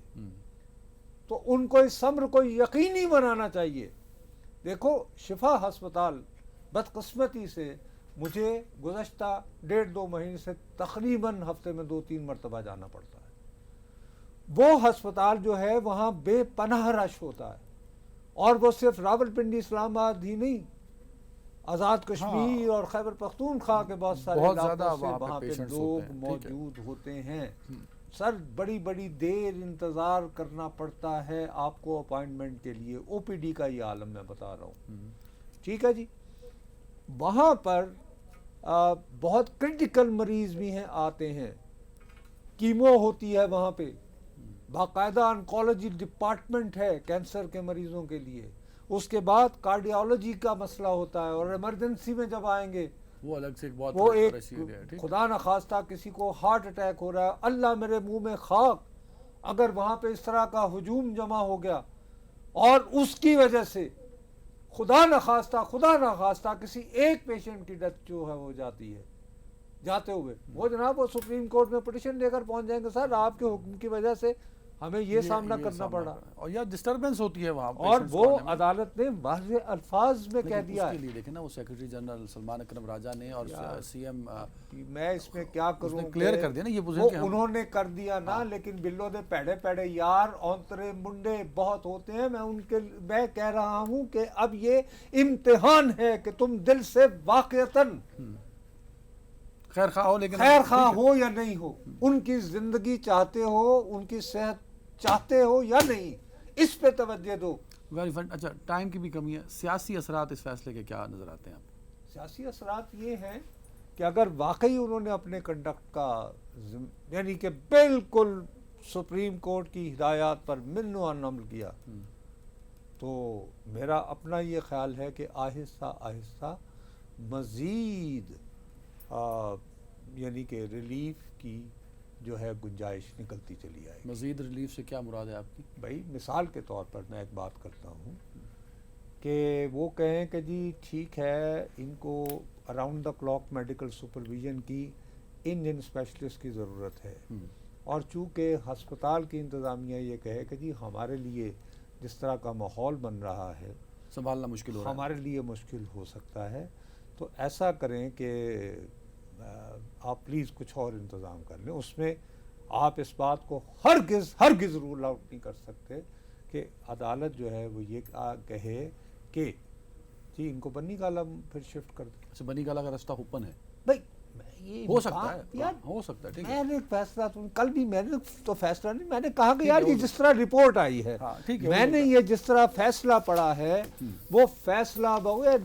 تو ان کو اس امر کو یقینی بنانا چاہیے۔ دیکھو شفا ہسپتال بدقسمتی سے مجھے گزشتہ 1.5-2 مہینے سے تقریباً ہفتے میں 2-3 مرتبہ جانا پڑتا ہے۔ وہ ہسپتال جو ہے وہاں بے پناہ رش ہوتا ہے، اور وہ صرف راولپنڈی اسلام آباد ہی نہیں، آزاد کشمیر اور خیبر پختونخوا کے بہت سارے علاقوں سے وہاں پہ لوگ موجود ہوتے ہیں۔ سر بڑی بڑی دیر انتظار کرنا پڑتا ہے آپ کو اپائنٹمنٹ کے لیے، او پی ڈی کا یہ عالم میں بتا رہا ہوں، ٹھیک ہے جی۔ وہاں پر بہت کرٹیکل مریض بھی ہیں، آتے ہیں، کیمو ہوتی ہے وہاں پہ، باقاعدہ انکولوجی ڈپارٹمنٹ ہے کینسر کے مریضوں کے لیے. اس کے بعد کارڈیالوجی کا مسئلہ ہوتا ہے, اور ایمرجنسی میں جب آئیں گے وہ الگ سے ایک بہت وہ ایک ایریا ہے. ٹھیک خدا نخواستہ کسی کو ہارٹ اٹیک ہو رہا ہے, اللہ میرے منہ میں خاک, اگر وہاں پہ اس طرح کا ہجوم جمع ہو گیا اور اس کی وجہ سے خدا نخواستہ کسی ایک پیشنٹ کی ڈیتھ جو ہے ہو جاتی ہے جاتے ہوئے, وہ جناب وہ سپریم کورٹ میں پٹیشن لے کر پہنچ جائیں گے, سر آپ کے حکم کی وجہ سے ہمیں یہ سامنا کرنا پڑا, اور یا ڈسٹربنس ہوتی ہے وہاں, اور وہ عدالت نے واضح الفاظ میں کہہ دیا ہے. دیکھیں نا وہ سیکرٹری جنرل سلمان اکرم راجہ نے اور سی ایم, میں اس میں کیا کروں, کلیئر کر دیا نا یہ وہ انہوں نے کر دیا نا, لیکن بلو دے پیڑے یار اونترے منڈے بہت ہوتے ہیں. میں کہہ رہا ہوں کہ اب یہ امتحان ہے کہ تم دل سے واقعتاً خیر خواہ ہو, لیکن خیر خواہ ہو یا نہیں ہو, ان کی زندگی چاہتے ہو, ان کی صحت چاہتے ہو یا نہیں, اس پہ توجہ دو. Very fun. اچھا ٹائم کی بھی کمی ہے, سیاسی اثرات اس فیصلے کے کیا نظر آتے ہیں آپ؟ سیاسی اثرات یہ ہیں کہ اگر واقعی انہوں نے اپنے کنڈکٹ کا یعنی کہ بالکل سپریم کورٹ کی ہدایات پر ممنوعاً عمل کیا, تو میرا اپنا یہ خیال ہے کہ آہستہ آہستہ مزید یعنی کہ ریلیف کی جو ہے گنجائش نکلتی چلی آئے. مزید ریلیف سے کیا مراد ہے آپ کی؟ بھائی مثال کے طور پر میں ایک بات کرتا ہوں کہ وہ کہیں کہ جی ٹھیک ہے ان کو around the clock medical supervision کی ان اسپیشلسٹ کی ضرورت ہے, اور چونکہ ہسپتال کی انتظامیہ یہ کہے کہ جی ہمارے لیے جس طرح کا ماحول بن رہا ہے سنبھالنا مشکل ہو رہا ہے, ہمارے لیے مشکل ہو سکتا ہے, تو ایسا کریں کہ آپ پلیز کچھ اور انتظام کر لیں. اس میں آپ اس بات کو ہرگز رول آؤٹ نہیں کر سکتے کہ عدالت جو ہے وہ یہ کہے کہ جی ان کو بنی گالا پھر شفٹ کر دیں. اچھا بنی گالا کا راستہ اوپن ہے بھائی ہو سکتا ہے یار, ہو سکتا ہے. میں نے فیصلہ کل بھی میں نے تو فیصلہ نہیں, میں نے کہا کہ یار یہ جس طرح رپورٹ آئی ہے, میں نے یہ جس طرح فیصلہ پڑھا ہے وہ فیصلہ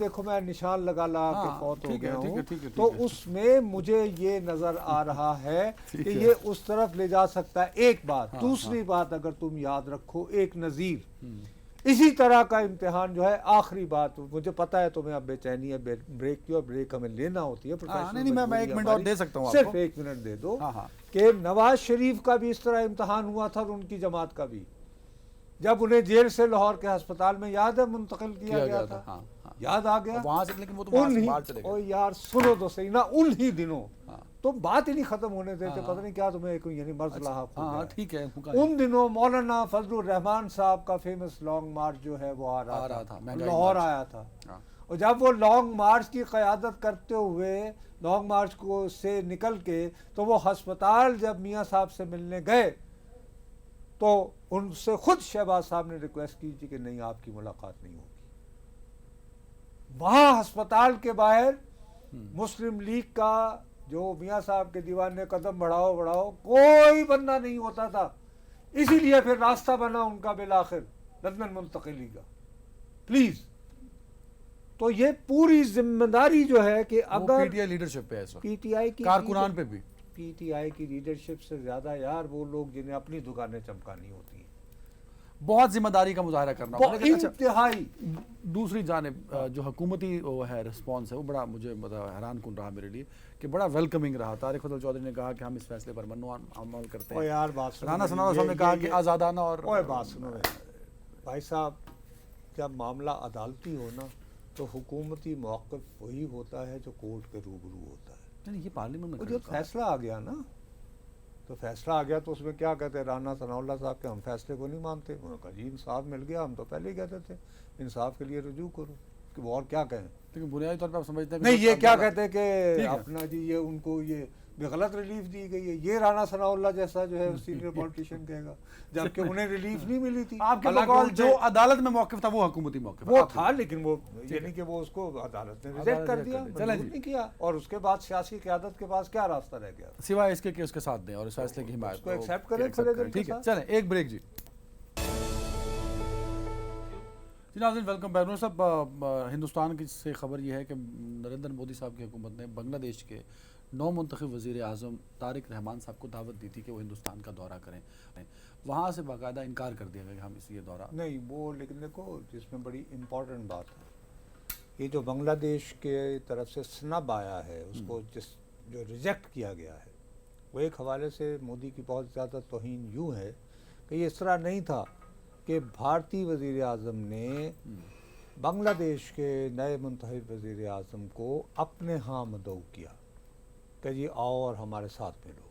دیکھو میں نشان لگا کے فوت ہو گیا ہوں, تو اس میں مجھے یہ نظر آ رہا ہے کہ یہ اس طرف لے جا سکتا ہے. ایک بات. دوسری بات اگر تم یاد رکھو, ایک نظیر اسی طرح کا امتحان جو ہے, آخری بات مجھے پتا ہے تمہیں اب بے چینی ہے بریک کی, اور بریک ہمیں لینا ہوتی ہے, نہیں میں 1 منٹ اور دے سکتا ہوں, صرف 1 منٹ دے دو, کہ نواز شریف کا بھی اس طرح امتحان ہوا تھا اور ان کی جماعت کا بھی, جب انہیں جیل سے لاہور کے ہسپتال میں یاد ہے منتقل کیا گیا تھا, یاد آ گیا وہاں سے, لیکن وہ تو وہاں سے باہر چلے گئے. یار سنو تو صحیح نا, انہی دنوں تم بات ہی نہیں ختم ہونے دیتے, پتہ نہیں کیا تمہیں یعنی مرض لاحق ہو گیا. ٹھیک ہے, ان دنوں مولانا فضل الرحمان صاحب کا فیمس لانگ مارچ جو ہے وہ آ رہا تھا, لاہور آیا تھا, اور جب وہ لانگ مارچ کی قیادت کرتے ہوئے لانگ مارچ کو سے نکل کے تو وہ ہسپتال جب میاں صاحب سے ملنے گئے تو ان سے خود شہباز صاحب نے ریکویسٹ کی تھی کہ نہیں آپ کی ملاقات نہیں ہوگی. وہاں ہسپتال کے باہر مسلم لیگ کا جو میاں صاحب کے دیوان نے قدم بڑھاؤ کوئی بندہ نہیں ہوتا تھا, اسی لیے پھر راستہ بنا ان کا بالآخر لندن منتقلی کا. پلیز, تو یہ پوری ذمہ داری جو ہے کہ اگر پی ٹی آئی لیڈرشپ پہ ہے, پی ٹی آئی کی کارکنان پہ بھی, پی ٹی آئی کی لیڈرشپ سے زیادہ یار وہ لوگ جنہیں اپنی دکانیں چمکانی ہوتی ہیں, بہت ذمہ داری کا مظاہرہ کرنا ہوتا ہے. انتہائی. دوسری جانب جو حکومتی ہے رسپانس ہے وہ بڑا مجھے حیران کن رہا میرے لیے, کہ بڑا ویلکمنگ رہا. طارق فضل چودھری نے کہا کہ ہم اس فیصلے پر ممنوعاً عمل کرتے ہیں. یار بات سنو, رانا ثناء اللہ صاحب نے کہا کہ آزادانہ, اور بات سنو بھائی صاحب, جب معاملہ عدالتی ہو نا تو حکومتی موقف وہی ہوتا ہے جو کورٹ کے روبرو ہوتا ہے. یہ پارلیمنٹ میں جو فیصلہ آ گیا نا, تو فیصلہ آ گیا تو اس میں کیا کہتے ہیں رانا ثناء اللہ صاحب کہ ہم فیصلے کو نہیں مانتے. انہوں نے کہا جی انصاف مل گیا, ہم تو پہلے ہی کہتے تھے انصاف کے لیے رجوع کرو, کہ وہ اور کیا کہیں. لیکن بنیادی طور پر آپ سمجھتے ہیں نہیں یہ کیا کہتے ہیں کہ اپنا جی یہ ان کو یہ غلط ریلیف دی گئی ہے, یہ رانا ثناء اللہ جیسا جو ہے سینئر پولیٹیشین کہے گا, جبکہ انہیں ریلیف نہیں ملی تھی. آپ کے بقول جو عدالت میں موقف تھا وہ حکومتی موقف وہ تھا, لیکن وہ یعنی کہ وہ اس کو عدالت نے ریجیکٹ کر دیا, نہیں کیا, اور اس کے بعد سیاسی قیادت کے پاس کیا راستہ رہ گیا سوائے اس کے کہ اس کے ساتھ دیں اور اس فیصلے کی حمایت کو ایکسیپٹ کریں کھلے دل کے ساتھ. چلیں ایک بریک. جی ناظرین ویلکم بیک. صاحب ہندوستان کی سے خبر یہ ہے کہ نریندر مودی صاحب کی حکومت نے بنگلہ دیش کے نو منتخب وزیر اعظم طارق رحمان صاحب کو دعوت دی تھی کہ وہ ہندوستان کا دورہ کریں، وہاں سے باقاعدہ انکار کر دیا گیا کہ ہم اس یہ دورہ نہیں وہ، لیکن دیکھو جس میں بڑی امپورٹنٹ بات ہے، یہ جو بنگلہ دیش کے طرف سے سنب آیا ہے اس کو جو ریجیکٹ کیا گیا ہے، وہ ایک حوالے سے مودی کی بہت زیادہ توہین یوں ہے کہ یہ اس طرح نہیں تھا کہ بھارتی وزیر اعظم نے بنگلہ دیش کے نئے منتخب وزیر اعظم کو اپنے ہاں مدعو کیا کہ جی آؤ اور ہمارے ساتھ ملو،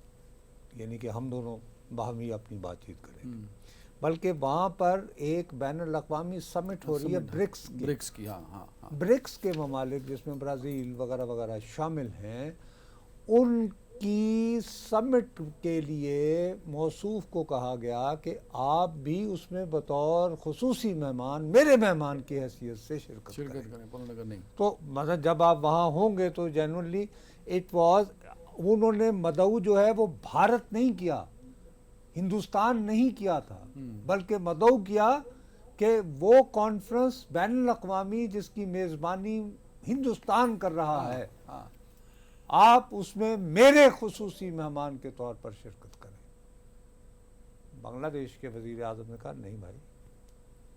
یعنی کہ ہم دونوں باہمی اپنی بات چیت کریں گے، بلکہ وہاں پر ایک بین الاقوامی سمٹ ہو رہی ہے برکس کی، برکس کے ممالک جس میں برازیل وغیرہ وغیرہ شامل ہیں، ان کی سمٹ کے لیے موصوف کو کہا گیا کہ آپ بھی اس میں بطور خصوصی مہمان، میرے مہمان کی حیثیت سے شرکت کریں۔ تو مطلب جب آپ وہاں ہوں گے تو جینوئنلی انہوں نے مدعو جو ہے وہ بھارت نہیں کیا، ہندوستان نہیں کیا تھا، بلکہ مدعو کیا کہ وہ کانفرنس بین الاقوامی جس کی میزبانی ہندوستان کر رہا ہے، آپ اس میں میرے خصوصی مہمان کے طور پر شرکت کریں۔ بنگلہ دیش کے وزیر اعظم نے کہا نہیں بھائی،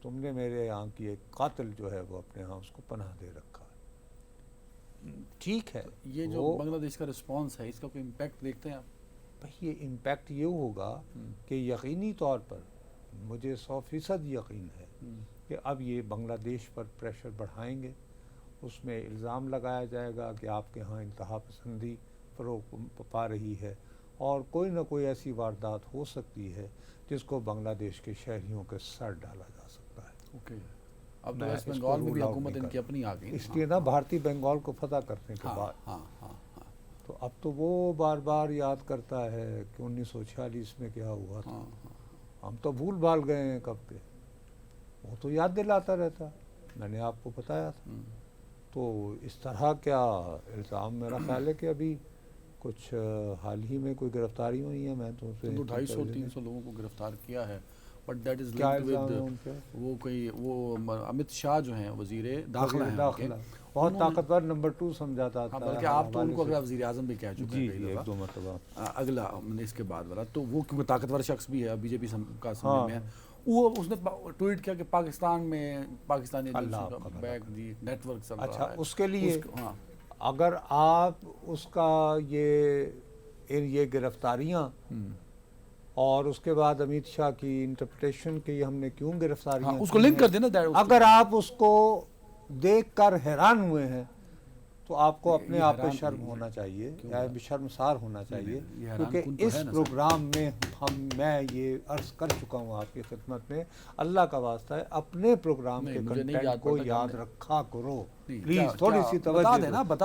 تم نے میرے یہاں کی ایک قاتل جو ہے وہ اپنے ہاں اس کو پناہ دے رکھا ہے۔ ٹھیک ہے، یہ جو بنگلہ دیش کا رسپانس ہے اس کا کوئی امپیکٹ دیکھتے ہیں آپ؟ بھائی یہ امپیکٹ یہ ہوگا کہ یقینی طور پر مجھے 100% یقین ہے کہ اب یہ بنگلہ دیش پر پریشر بڑھائیں گے، اس میں الزام لگایا جائے گا کہ آپ کے ہاں انتہا پسندی فروغ پا رہی ہے، اور کوئی نہ کوئی ایسی واردات ہو سکتی ہے جس کو بنگلہ دیش کے شہریوں کے سر ڈالا جا سکتا ہے۔ اب تو ویسٹ بنگال میں بھی حکومت ان کی اپنی آ گئی، اس لیے نا بھارتی بنگال کو فتح کرنے کے بعد تو اب تو وہ بار بار یاد کرتا ہے کہ 1946 میں کیا ہوا تھا، ہم تو بھول بھال گئے ہیں کب کے، وہ تو یاد دلاتا رہتا، میں نے آپ کو بتایا تھا۔ تو اس طرح کیا الزام، میرا خیال ہے کہ ابھی کچھ حال ہی میں کوئی گرفتاری ہوئی ہیں، میں تو 250-300 لوگوں کو گرفتار کیا ہے، but that is linked with وہ امت شاہ جو ہیں وزیر داخلہ ہیں، بہت طاقتور نمبر 2 سمجھاتا تھا، بلکہ آپ تو ان کو اگر وزیر اعظم بھی کہہ چکے ہیں کئی ایک دفعہ، دو مرتبہ اگلا اس کے بعد والا تو وہ کیونکہ طاقتور شخص بھی ہے، بی جے پی کا سمجھ میں ہے، وہ اس نے ٹویٹ کیا کہ پاکستان میں پاکستانی بیک نیٹ ورک چل رہا ہے۔ اچھا، اس کے لیے اگر آپ اس کا یہ گرفتاریاں اور اس کے بعد امت شاہ کی انٹرپریٹیشن کی ہم نے کیوں گرفتاریاں اس کو لنک کر دینا، اگر آپ اس کو دیکھ کر حیران ہوئے ہیں تو آپ کو اپنے آپ پہ شرم ہونا چاہیے، شرمسار ہونا چاہیے، کیونکہ اس پروگرام میں میں یہ عرض کر چکا ہوں آپ کی خدمت میں، اللہ کا واسطہ ہے اپنے پروگرام کے کنٹینٹ کو یاد رکھا کرو پلیز، تھوڑی سی توجہ،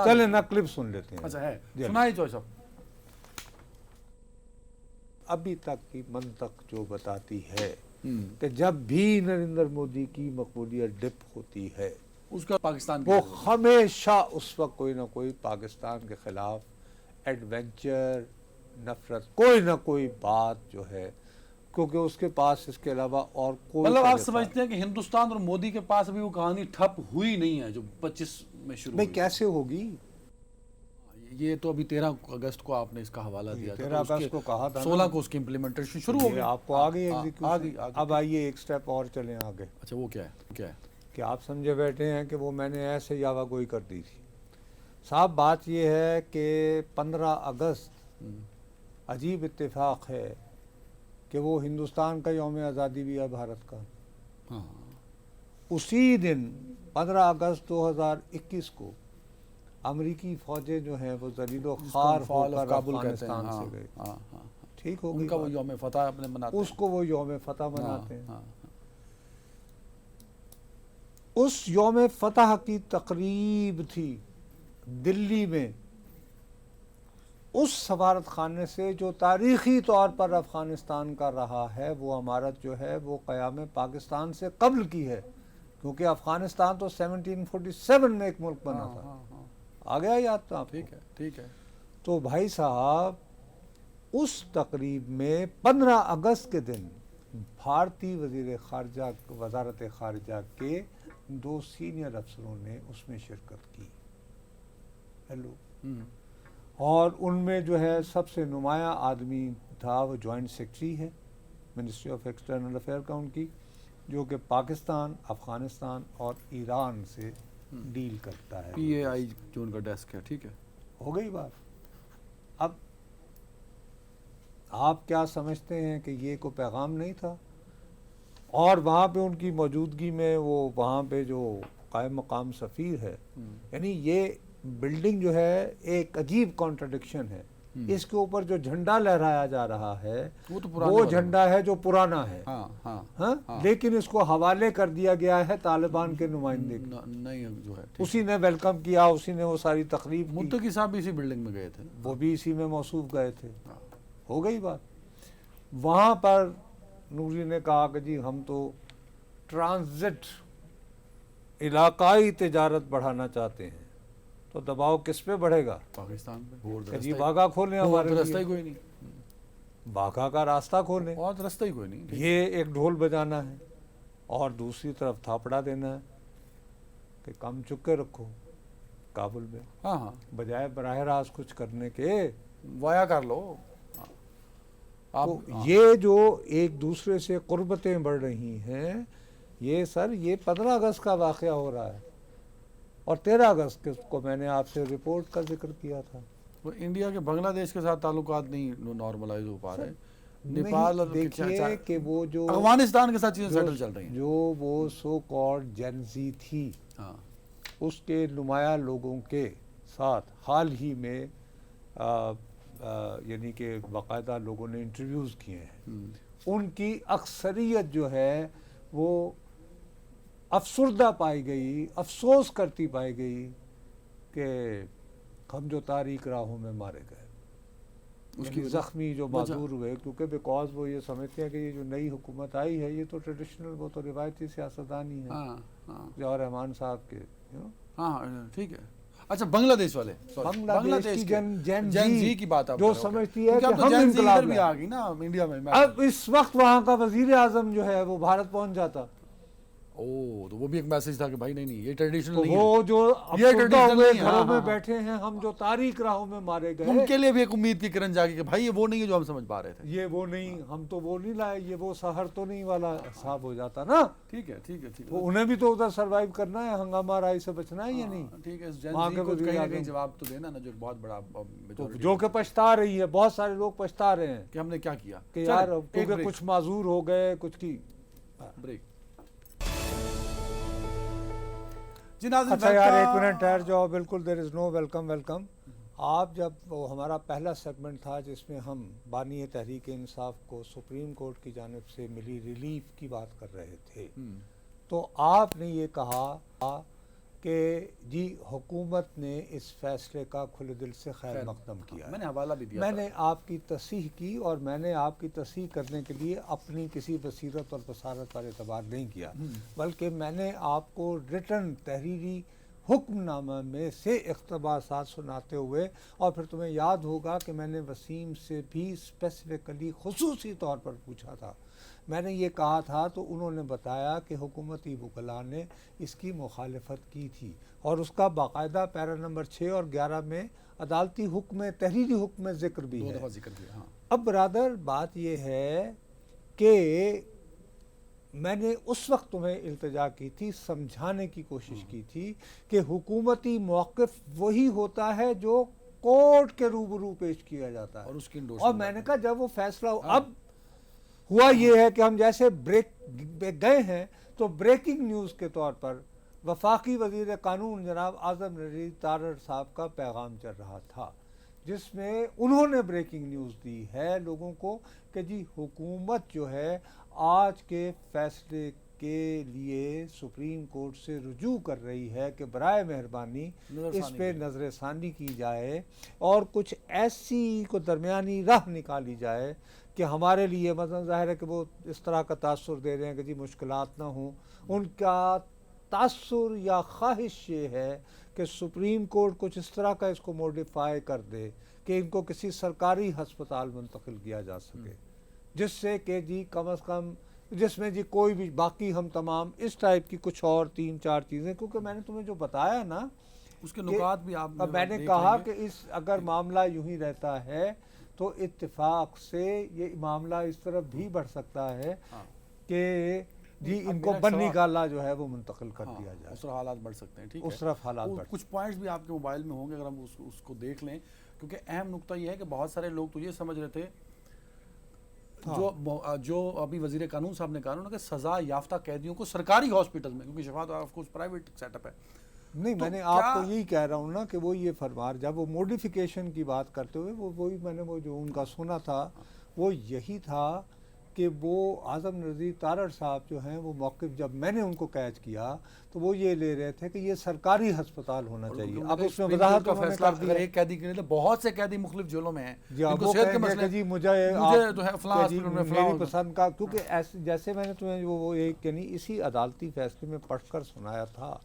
چلیں نا کلپ سن لیتے ہیں۔ اچھا ہے، سنائیں جو سب۔ ابھی تک کی منطق جو بتاتی ہے کہ جب بھی نریندر مودی کی مقبولیت ڈپ ہوتی ہے اس کا پاکستان وہ ہمیشہ اس وقت کوئی نہ کوئی پاکستان کے خلاف ایڈونچر، نفرت، کوئی نہ کوئی بات جو ہے، کیونکہ اس کے پاس اس کے علاوہ اور کوئی، مطلب آپ سمجھتے ہیں کہ ہندوستان اور مودی کے پاس ابھی وہ کہانی ٹھپ ہوئی نہیں ہے جو 25 میں شروع ہوئی؟ کیسے ہوگی؟ یہ تو ابھی 13 اگست کو آپ نے اس کا حوالہ دیا تھا، 13 اگست کو کہا تھا، 16 کو اس کی امپلیمنٹیشن شروع ہو گئی، آپ کو آگے اب آئیے ایک سٹیپ اور چلیں آگے۔ اچھا وہ کیا ہے کہ آپ سمجھے بیٹھے ہیں کہ وہ میں نے ایسے یاوہ گوئی کر دی تھی، صاحب بات یہ ہے کہ 15 اگست عجیب اتفاق ہے کہ وہ ہندوستان کا یوم آزادی بھی ہے بھارت کا، اسی دن 15 اگست 2021 کو امریکی فوجیں جو ہیں وہ ذلیل و خوار ہو کر افغانستان سے گئے، ٹھیک ہو گئی، ان کا وہ یوم فتح اپنے مناتے ہیں، اس کو وہ یوم فتح مناتے ہیں۔ اس یوم فتح کی تقریب تھی دلی میں، اس سفارت خانے سے جو تاریخی طور پر افغانستان کا رہا ہے، وہ عمارت جو ہے وہ قیام پاکستان سے قبل کی ہے، کیونکہ افغانستان تو 1747 میں ایک ملک بنا تھا، آ گیا یاد تھا آپ کو؟ ٹھیک ہے۔ تو بھائی صاحب اس تقریب میں 15 اگست کے دن بھارتی وزارت خارجہ کے 2 سینئر افسروں نے اس میں شرکت کی۔ اور ان میں جو ہے سب سے نمایاں آدمی تھا وہ جوائنٹ سیکرٹری ہے منسٹری آف ایکسٹرنل افیئر کا ان کی، جو کہ پاکستان، افغانستان اور ایران سے ڈیل کرتا ہے. PAI جو ان کا ڈیسک ہے. ٹھیک ہے، ہو گئی بات. اب آپ کیا سمجھتے ہیں کہ یہ کوئی پیغام نہیں تھا؟ اور وہاں پہ ان کی موجودگی میں وہ وہاں پہ جو قائم مقام سفیر ہے، یعنی یہ بلڈنگ جو ہے ایک عجیب کانٹرڈکشن ہے. اس کے اوپر جو جھنڈا لہرایا جا رہا ہے وہ جھنڈا ہے جو پرانا ہے، لیکن اس کو حوالے کر دیا گیا ہے طالبان کے نمائندے کی. نہیں جو ہے اسی نے ویلکم کیا، اسی نے وہ ساری تقریب کی. متقی صاحب بھی اسی بلڈنگ میں گئے تھے، وہ بھی اسی میں موصوف گئے تھے. ہو گئی بات. وہاں پر نوری نے کہا کہ جی ہم تو ٹرانزٹ علاقائی تجارت بڑھانا چاہتے ہیں. تو دباؤ کس پہ بڑھے گا؟ پاکستان کہ جی باغا کھولیں ہمارے لیے. راستہ ہی کوئی نہیں، باغا کا راستہ کھولیں، اور راستہ ہی کوئی نہیں. یہ ایک ڈھول بجانا ہے اور دوسری طرف تھاپڑا دینا ہے کہ کم چکے رکھو کابل میں، ہاں بجائے براہ راست کچھ کرنے کے وایا کر لو. تو یہ جو ایک دوسرے سے قربتیں بڑھ رہی ہیں، یہ سر یہ 15 اگست کا واقعہ ہو رہا ہے، اور 13 اگست کو میں نے آپ سے رپورٹ کا ذکر کیا تھا. وہ انڈیا کے بنگلہ دیش کے ساتھ تعلقات نہیں نارملائز ہو پا رہے. نیپال اور دیکھیے کہ وہ جو افغانستان کے ساتھ چیزیں سیٹل چل رہی ہیں، جو وہ سو کالڈ جنزی تھی، اس کے نمایاں لوگوں کے ساتھ حال ہی میں یعنی کہ باقاعدہ لوگوں نے انٹرویوز کیے ہیں. ان کی اکثریت جو ہے وہ افسردہ پائی گئی، افسوس کرتی پائی گئی کہ ہم جو تاریک راہوں میں مارے گئے، اس کی زخمی جو معذور ہوئے، کیونکہ بیکاز وہ یہ سمجھتے ہیں کہ یہ جو نئی حکومت آئی ہے یہ تو ٹریڈیشنل، وہ تو روایتی سیاستدان ہی ہے ضیاء رحمان صاحب کے. ٹھیک ہے. اچھا بنگلہ دیش والے، بنگلہ دیش کی جن زی کی بات آپ جو سمجھتی ہے کہ ہم انقلاب بھی آ گئی نا انڈیا میں. اب اس وقت وہاں کا وزیر اعظم جو ہے وہ بھارت پہنچ جاتا. تو وہ بھی ایک میسج تھا کہ بھائی نہیں یہ ٹریڈیشنل نہیں ہے. وہ جو افسردہ ہوئے گھروں میں بیٹھے ہیں، ہم جو تاریک راہوں میں مارے گئے، ان کے لیے بھی ایک امید کی کرن جاگی کہ بھائی یہ وہ نہیں ہے جو ہم سمجھ پا رہے تھے. یہ وہ نہیں، ہم تو وہ نہیں لائے، یہ وہ سحر تو نہیں والا حساب ہو جاتا نا. ٹھیک ہے ٹھیک ہے ٹھیک ہے. وہ انہیں بھی تو ادھر سروائیو کرنا ہے، ہنگامہ رائی سے بچنا ہے یا نہیں. ٹھیک ہے. کہیں نہ کہیں جواب تو دینا نا، جو بہت بڑا جو کہ پچھتا رہی ہے، بہت سارے لوگ پچھتا رہے ہیں کہ ہم نے کیا کیا کہ یار کیونکہ کچھ معذور ہو گئے، کچھ کی بریک. اچھا یار ایک منٹ ٹھہر جاؤ. بالکل دیر از نو ویلکم. آپ جب وہ ہمارا پہلا سیگمنٹ تھا جس میں ہم بانی تحریک انصاف کو سپریم کورٹ کی جانب سے ملی ریلیف کی بات کر رہے تھے، تو آپ نے یہ کہا کہ جی حکومت نے اس فیصلے کا کھلے دل سے خیر مقدم کیا. میں نے حوالہ بھی دیا، میں نے آپ کی تصحیح کی، اور میں نے آپ کی تصحیح کرنے کے لیے اپنی کسی بصیرت اور بصارت پر اعتبار نہیں کیا، بلکہ میں نے آپ کو ریٹن تحریری حکم نامہ میں سے اقتباسات سناتے ہوئے، اور پھر تمہیں یاد ہوگا کہ میں نے وسیم سے بھی اسپیسیفکلی خصوصی طور پر پوچھا تھا. میں نے یہ کہا تھا تو انہوں نے بتایا کہ حکومتی وکلاء نے اس کی مخالفت کی تھی، اور اس کا باقاعدہ پیرا نمبر 6 اور 11 میں عدالتی حکم تحریری حکم ذکر بھی ہے. اب برادر بات یہ ہے کہ میں نے اس وقت تمہیں التجا کی تھی، سمجھانے کی کوشش کی تھی کہ حکومتی موقف وہی ہوتا ہے جو کورٹ کے روبرو پیش کیا جاتا ہے. اور میں نے کہا جب وہ فیصلہ اب ہوا یہ ہے کہ ہم جیسے بریک گئے ہیں، تو بریکنگ نیوز کے طور پر وفاقی وزیر قانون جناب اعظم رضی تارڑ صاحب کا پیغام چل رہا تھا، جس میں انہوں نے بریکنگ نیوز دی ہے لوگوں کو کہ جی حکومت جو ہے آج کے فیصلے کے لیے سپریم کورٹ سے رجوع کر رہی ہے کہ برائے مہربانی اس پہ نظر ثانی کی جائے اور کچھ ایسی کو درمیانی راہ نکالی جائے کہ ہمارے لیے مثلا ظاہر ہے کہ وہ اس طرح کا تاثر دے رہے ہیں کہ جی مشکلات نہ ہوں. ان کا تاثر یا خواہش یہ ہے کہ سپریم کورٹ کچھ اس طرح کا اس کو موڈیفائی کر دے کہ ان کو کسی سرکاری ہسپتال منتقل کیا جا سکے، جس سے کہ جی کم از کم جس میں جی کوئی بھی باقی ہم تمام اس ٹائپ کی کچھ اور 3-4 چیزیں، کیونکہ میں نے تمہیں جو بتایا نا اس کے نکات بھی آپ میں نے کہا کہ اس اگر معاملہ یوں ہی رہتا ہے تو اتفاق سے یہ معاملہ اس طرف بھی بڑھ سکتا ہے کہ جی ان کو بنی گالا جو ہے وہ منتقل کر دیا جائے، اس طرح حالات بڑھ سکتے ہیں. ٹھیک ہے، اس طرف حالات بڑھ. کچھ پوائنٹس بھی آپ کے موبائل میں ہوں گے اگر ہم اس کو دیکھ لیں، کیونکہ اہم نقطہ یہ ہے کہ بہت سارے لوگ تو یہ سمجھ رہے تھے جو ابھی وزیر قانون صاحب نے کہا کہ سزا یافتہ قیدیوں کو سرکاری ہاسپٹل میں، کیونکہ شفا تو of course private set up ہے. نہیں، میں نے آپ کو یہی کہہ رہا ہوں نا کہ وہ یہ فرمار جب وہ موڈیفیکیشن کی بات کرتے ہوئے وہی میں نے وہ جو ان کا سنا تھا وہ یہی تھا کہ وہ اعظم نذیر تارڑ صاحب جو ہیں وہ موقف جب میں نے ان کو کیچ کیا تو وہ یہ لے رہے تھے کہ یہ سرکاری ہسپتال ہونا چاہیے. اب اس میں وضاحت کا فیصلہ اگر ایک قیدی کے لیے بہت سے قیدی مختلف جیلوں میں ہیں ان کو صحت کے مسئلے جی مجھے جو ہے فلاں میری پسند کا، کیونکہ جیسے میں نے تمہیں وہ ایک یعنی اسی عدالتی فیصلے میں پڑھ کر سنایا تھا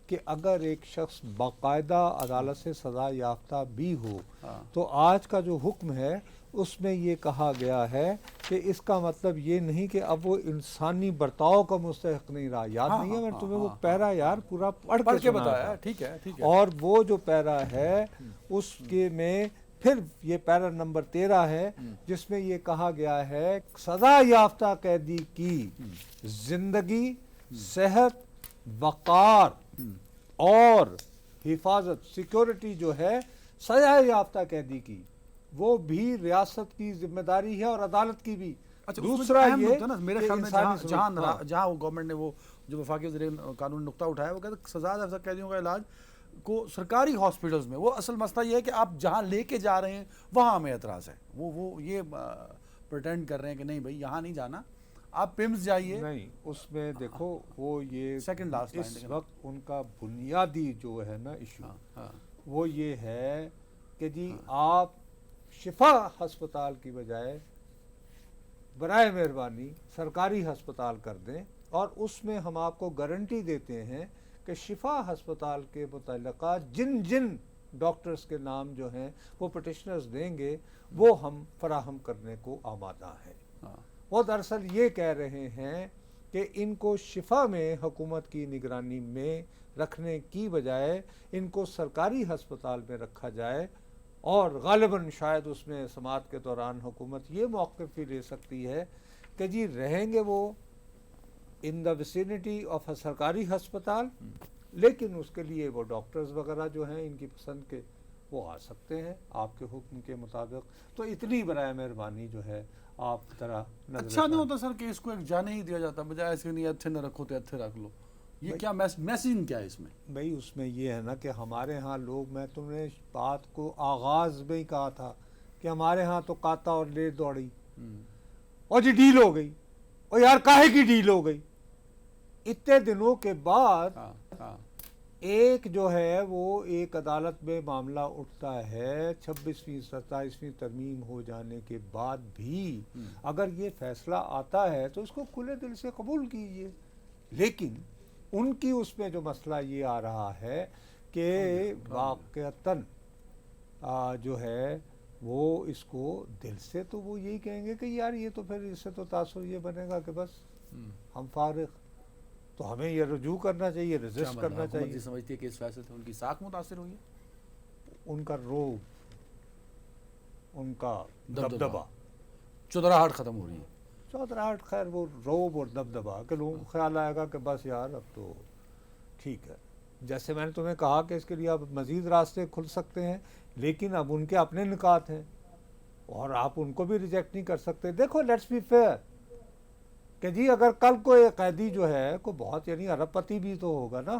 کہ اگر ایک شخص باقاعدہ عدالت سے سزا یافتہ بھی ہو تو آج کا جو حکم ہے اس میں یہ کہا گیا ہے کہ اس کا مطلب یہ نہیں کہ اب وہ انسانی برتاؤ کا مستحق نہیں رہا. یاد نہیں ہے میں تمہیں وہ پیرا یار پورا پڑھ کے بتایا. ٹھیک ہے. اور وہ جو پیرا ہے اس کے میں پھر یہ پیرا نمبر 13 ہے جس میں یہ کہا گیا ہے سزا یافتہ قیدی کی زندگی، صحت، وقار اور حفاظت، سیکیورٹی جو ہے سزا یافتہ قیدی کی وہ بھی ریاست کی ذمہ داری ہے اور عدالت کی بھی. دوسرا یہ میرے خیال میں جہاں وہ گورنمنٹ نے وہ جو وفاقی وزیر قانون نے نقطہ اٹھایا وہ کہتے ہیں سزا یافتہ قیدیوں کا علاج کو سرکاری ہاسپٹلز میں. وہ اصل مسئلہ یہ ہے کہ آپ جہاں لے کے جا رہے ہیں وہاں ہمیں اعتراض ہے. وہ یہ پریٹینڈ کر رہے ہیں کہ نہیں بھائی یہاں نہیں جانا، آپ پمز جائیے. نہیں، اس میں دیکھو وہ یہ سیکنڈ لاسٹ اس وقت ان کا بنیادی جو ہے نا ایشو وہ یہ ہے کہ جی آپ شفا ہسپتال کی بجائے برائے مہربانی سرکاری ہسپتال کر دیں، اور اس میں ہم آپ کو گارنٹی دیتے ہیں کہ شفا ہسپتال کے متعلقہ جن ڈاکٹرز کے نام جو ہیں وہ پٹیشنرز دیں گے وہ ہم فراہم کرنے کو آمادہ ہیں. وہ دراصل یہ کہہ رہے ہیں کہ ان کو شفا میں حکومت کی نگرانی میں رکھنے کی بجائے ان کو سرکاری ہسپتال میں رکھا جائے، اور غالباً شاید اس میں سماعت کے دوران حکومت یہ موقف بھی لے سکتی ہے کہ جی رہیں گے وہ ان دا ویسینٹی آف اے سرکاری ہسپتال، لیکن اس کے لیے وہ ڈاکٹرز وغیرہ جو ہیں ان کی پسند کے وہ آ سکتے ہیں آپ کے حکم کے مطابق. تو اتنی برائے مہربانی جو ہے آپ ذرا اچھا نہیں ہوتا سر کہ اس کو ایک جانے ہی دیا جاتا بجائے اس کے نہیں اچھے نہ رکھو تو اچھے رکھ لو. یہ کیا میسیجنگ کیا ہے اس میں؟ بھائی اس میں یہ ہے نا کہ ہمارے ہاں لوگ، میں تم نے بات کو آغاز میں ہی کہا تھا کہ ہمارے ہاں تو کاتا اور لے دوڑی اور جی ڈیل ہو گئی، اور یار کاہے کی ڈیل ہو گئی. اتنے دنوں کے بعد ایک جو ہے وہ ایک عدالت میں معاملہ اٹھتا ہے 26ویں 27ویں ترمیم ہو جانے کے بعد بھی اگر یہ فیصلہ آتا ہے تو اس کو کھلے دل سے قبول کیجیے. لیکن ان کی اس میں جو مسئلہ یہ آ رہا ہے کہ واقعتاً جو ہے وہ اس کو دل سے تو وہ یہی کہیں گے کہ یار یہ تو پھر اس سے تو تاثر یہ بنے گا کہ بس ہم فارغ، تو ہمیں یہ رجوع کرنا چاہیے، ریزسٹ کرنا چاہیے. سمجھتی ہے کہ اس فیصلے سے ان کی ساکھ متاثر ہوئی ہے، ان کا روب، ان کا دبدبہ، چودراہٹ ختم ہو رہی ہے. چودراہٹ خیر وہ روب اور دبدبہ کہ لوگوں کو خیال آئے گا کہ بس یار اب تو ٹھیک ہے. جیسے میں نے تمہیں کہا کہ اس کے لیے اب مزید راستے کھل سکتے ہیں، لیکن اب ان کے اپنے نکات ہیں اور آپ ان کو بھی ریجیکٹ نہیں کر سکتے. دیکھو لیٹس بی فیئر کہ جی اگر کل کو ایک قیدی جو ہے کو بہت یعنی ارب پتی بھی تو ہوگا نا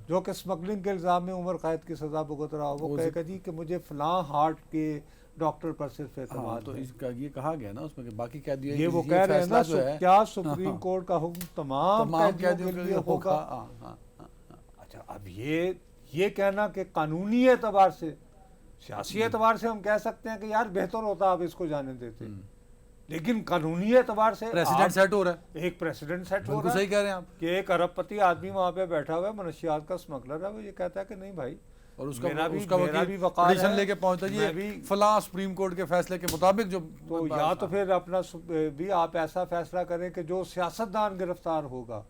جو کہ اسمگلنگ کے الزام میں عمر قید کی سزا بھگت رہا ہو، وہ کہے گا جی کہ مجھے فلاں ہارٹ کے ڈاکٹر پر صرف اعتماد تو اس کا یہ کہا گیا نا اس میں کہ باقی قیدیوں یہ وہ کہہ رہے ہیں نا کیا سپریم کورٹ کا حکم تمام قیدیوں کے لیے ہوگا. اچھا اب یہ کہنا کہ قانونی اعتبار سے، سیاسی اعتبار سے ہم کہہ سکتے ہیں کہ یار بہتر ہوتا آپ اس کو جانے دیتے، لیکن قانونی اعتبار سے پریسیڈنٹ سیٹ ہو رہا ہے، ایک پریسیڈنٹ سیٹ ہو رہا ہے. صحیح کہہ رہے ہیں آپ کہ ایک ارب پتی آدمی وہاں پہ بیٹھا ہوا ہے، منشیات کا اسمگلر ہے، وہ یہ کہتا ہے کہ نہیں بھائی، اور اس کا وکیل پٹیشن لے کے پہنچتا ہے فلاں سپریم کورٹ کے فیصلے کے مطابق جو تو یا تو پھر اپنا بھی آپ ایسا فیصلہ کریں کہ جو سیاستدان گرفتار ہوگا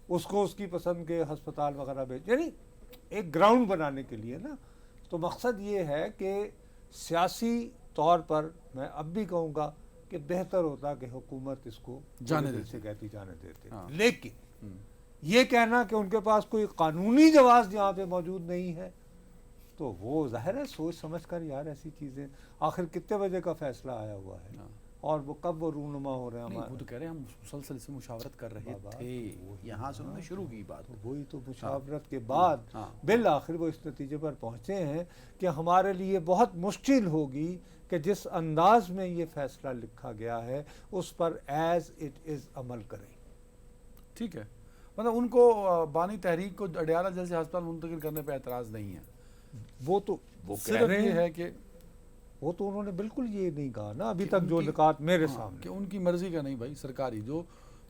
اس کو اس کی پسند کے ہسپتال وغیرہ بھیج. یعنی ایک گراؤنڈ بنانے کے لیے نا. تو مقصد یہ ہے کہ سیاسی طور پر میں اب بھی کہوں گا کہ بہتر ہوتا کہ حکومت اس کو جانے دل دیتی. سے کہتی جانے دیتے. ہاں. لیکن یہ کہنا کہ ان کے پاس کوئی قانونی جواز یہاں پہ موجود نہیں ہے تو وہ ظاہر ہے سوچ سمجھ کر یار ایسی چیزیں آخر کتنے بجے کا فیصلہ آیا ہوا ہے اور وہ کب وہ رونما ہو رہے ہیں نہیں، وہ ہمارے. تو کہہ رہے ہیں ہم مسلسل سے مشاورت کر رہے بابا، تھے، یہاں سے انہوں نے شروع کی بات. وہی تو مشاورت کے بعد ہاں. بالآخر وہ اس نتیجے پر پہنچے ہیں کہ ہمارے لیے بہت مشکل ہوگی کہ جس انداز میں یہ فیصلہ لکھا گیا ہے اس پر ایز اٹ از عمل کریں. ٹھیک ہے، مطلب ان کو بانی تحریک کو اڈیالہ جیل سے ہسپتال منتقل کرنے پہ اعتراض نہیں ہے. وہ تو وہ کہہ صرف رہے یہ ہیں ہے کہ وہ تو انہوں نے بالکل یہ نہیں کہا نا ابھی کہ تک ان جو کی- نکات میرے ہاں، سامنے کہ ان کی مرضی کا نہیں بھائی، سرکاری جو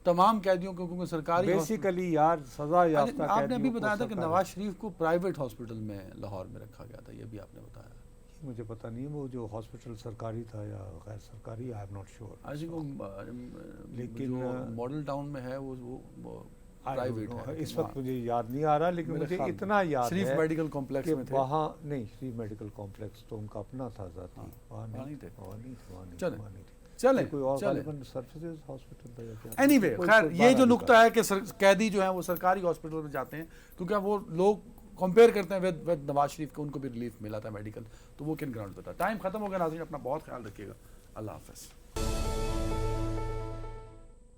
تمام قیدیوں کو کیونکہ سرکاری بیسیکلی یار سزا یافتہ آپ نے ابھی قیدیوں کو بتایا تھا کہ سرکاری- نواز شریف کو پرائیویٹ ہاسپٹل میں لاہور میں رکھا گیا تھا، یہ بھی آپ نے بتایا. مجھے پتہ نہیں وہ جو ہاسپٹل سرکاری تھا یا غیر سرکاری آئی am not sure. I think لیکن جو ماڈل ٹاؤن میں ہے وہ پرائیویٹ ہے. اس وقت مجھے یاد نہیں آ رہا لیکن میرے مجھے خیال اتنا یاد شریف ہے میڈیکل کمپلیکس کہ میں تھے. وہاں نہیں شریف میڈیکل کمپلیکس تو ان کا اپنا تھا ذاتی. وہاں وہاں نہیں نہیں تھے. وہاں نہیں تھے، وہاں نہیں چلیں، وہاں نہیں تھے. چلیں کوئی اور چلیں. غالباً سرفیسز ہاسپٹل تھا یا کیا. اینی وے کوئی- خیر کوئی یہ جو بارہ نقطہ ہے کہ قیدی جو ہیں وہ سرکاری ہاسپٹل میں جاتے ہیں کیونکہ وہ لوگ کمپیئر کرتے ہیں ود نواز شریف کو، ان کو بھی ریلیف ملا تھا میڈیکل، تو وہ کن گراؤنڈ پہ تھا. ٹائم ختم ہو گیا ناظرین، اپنا بہت خیال رکھیے گا. اللہ حافظ.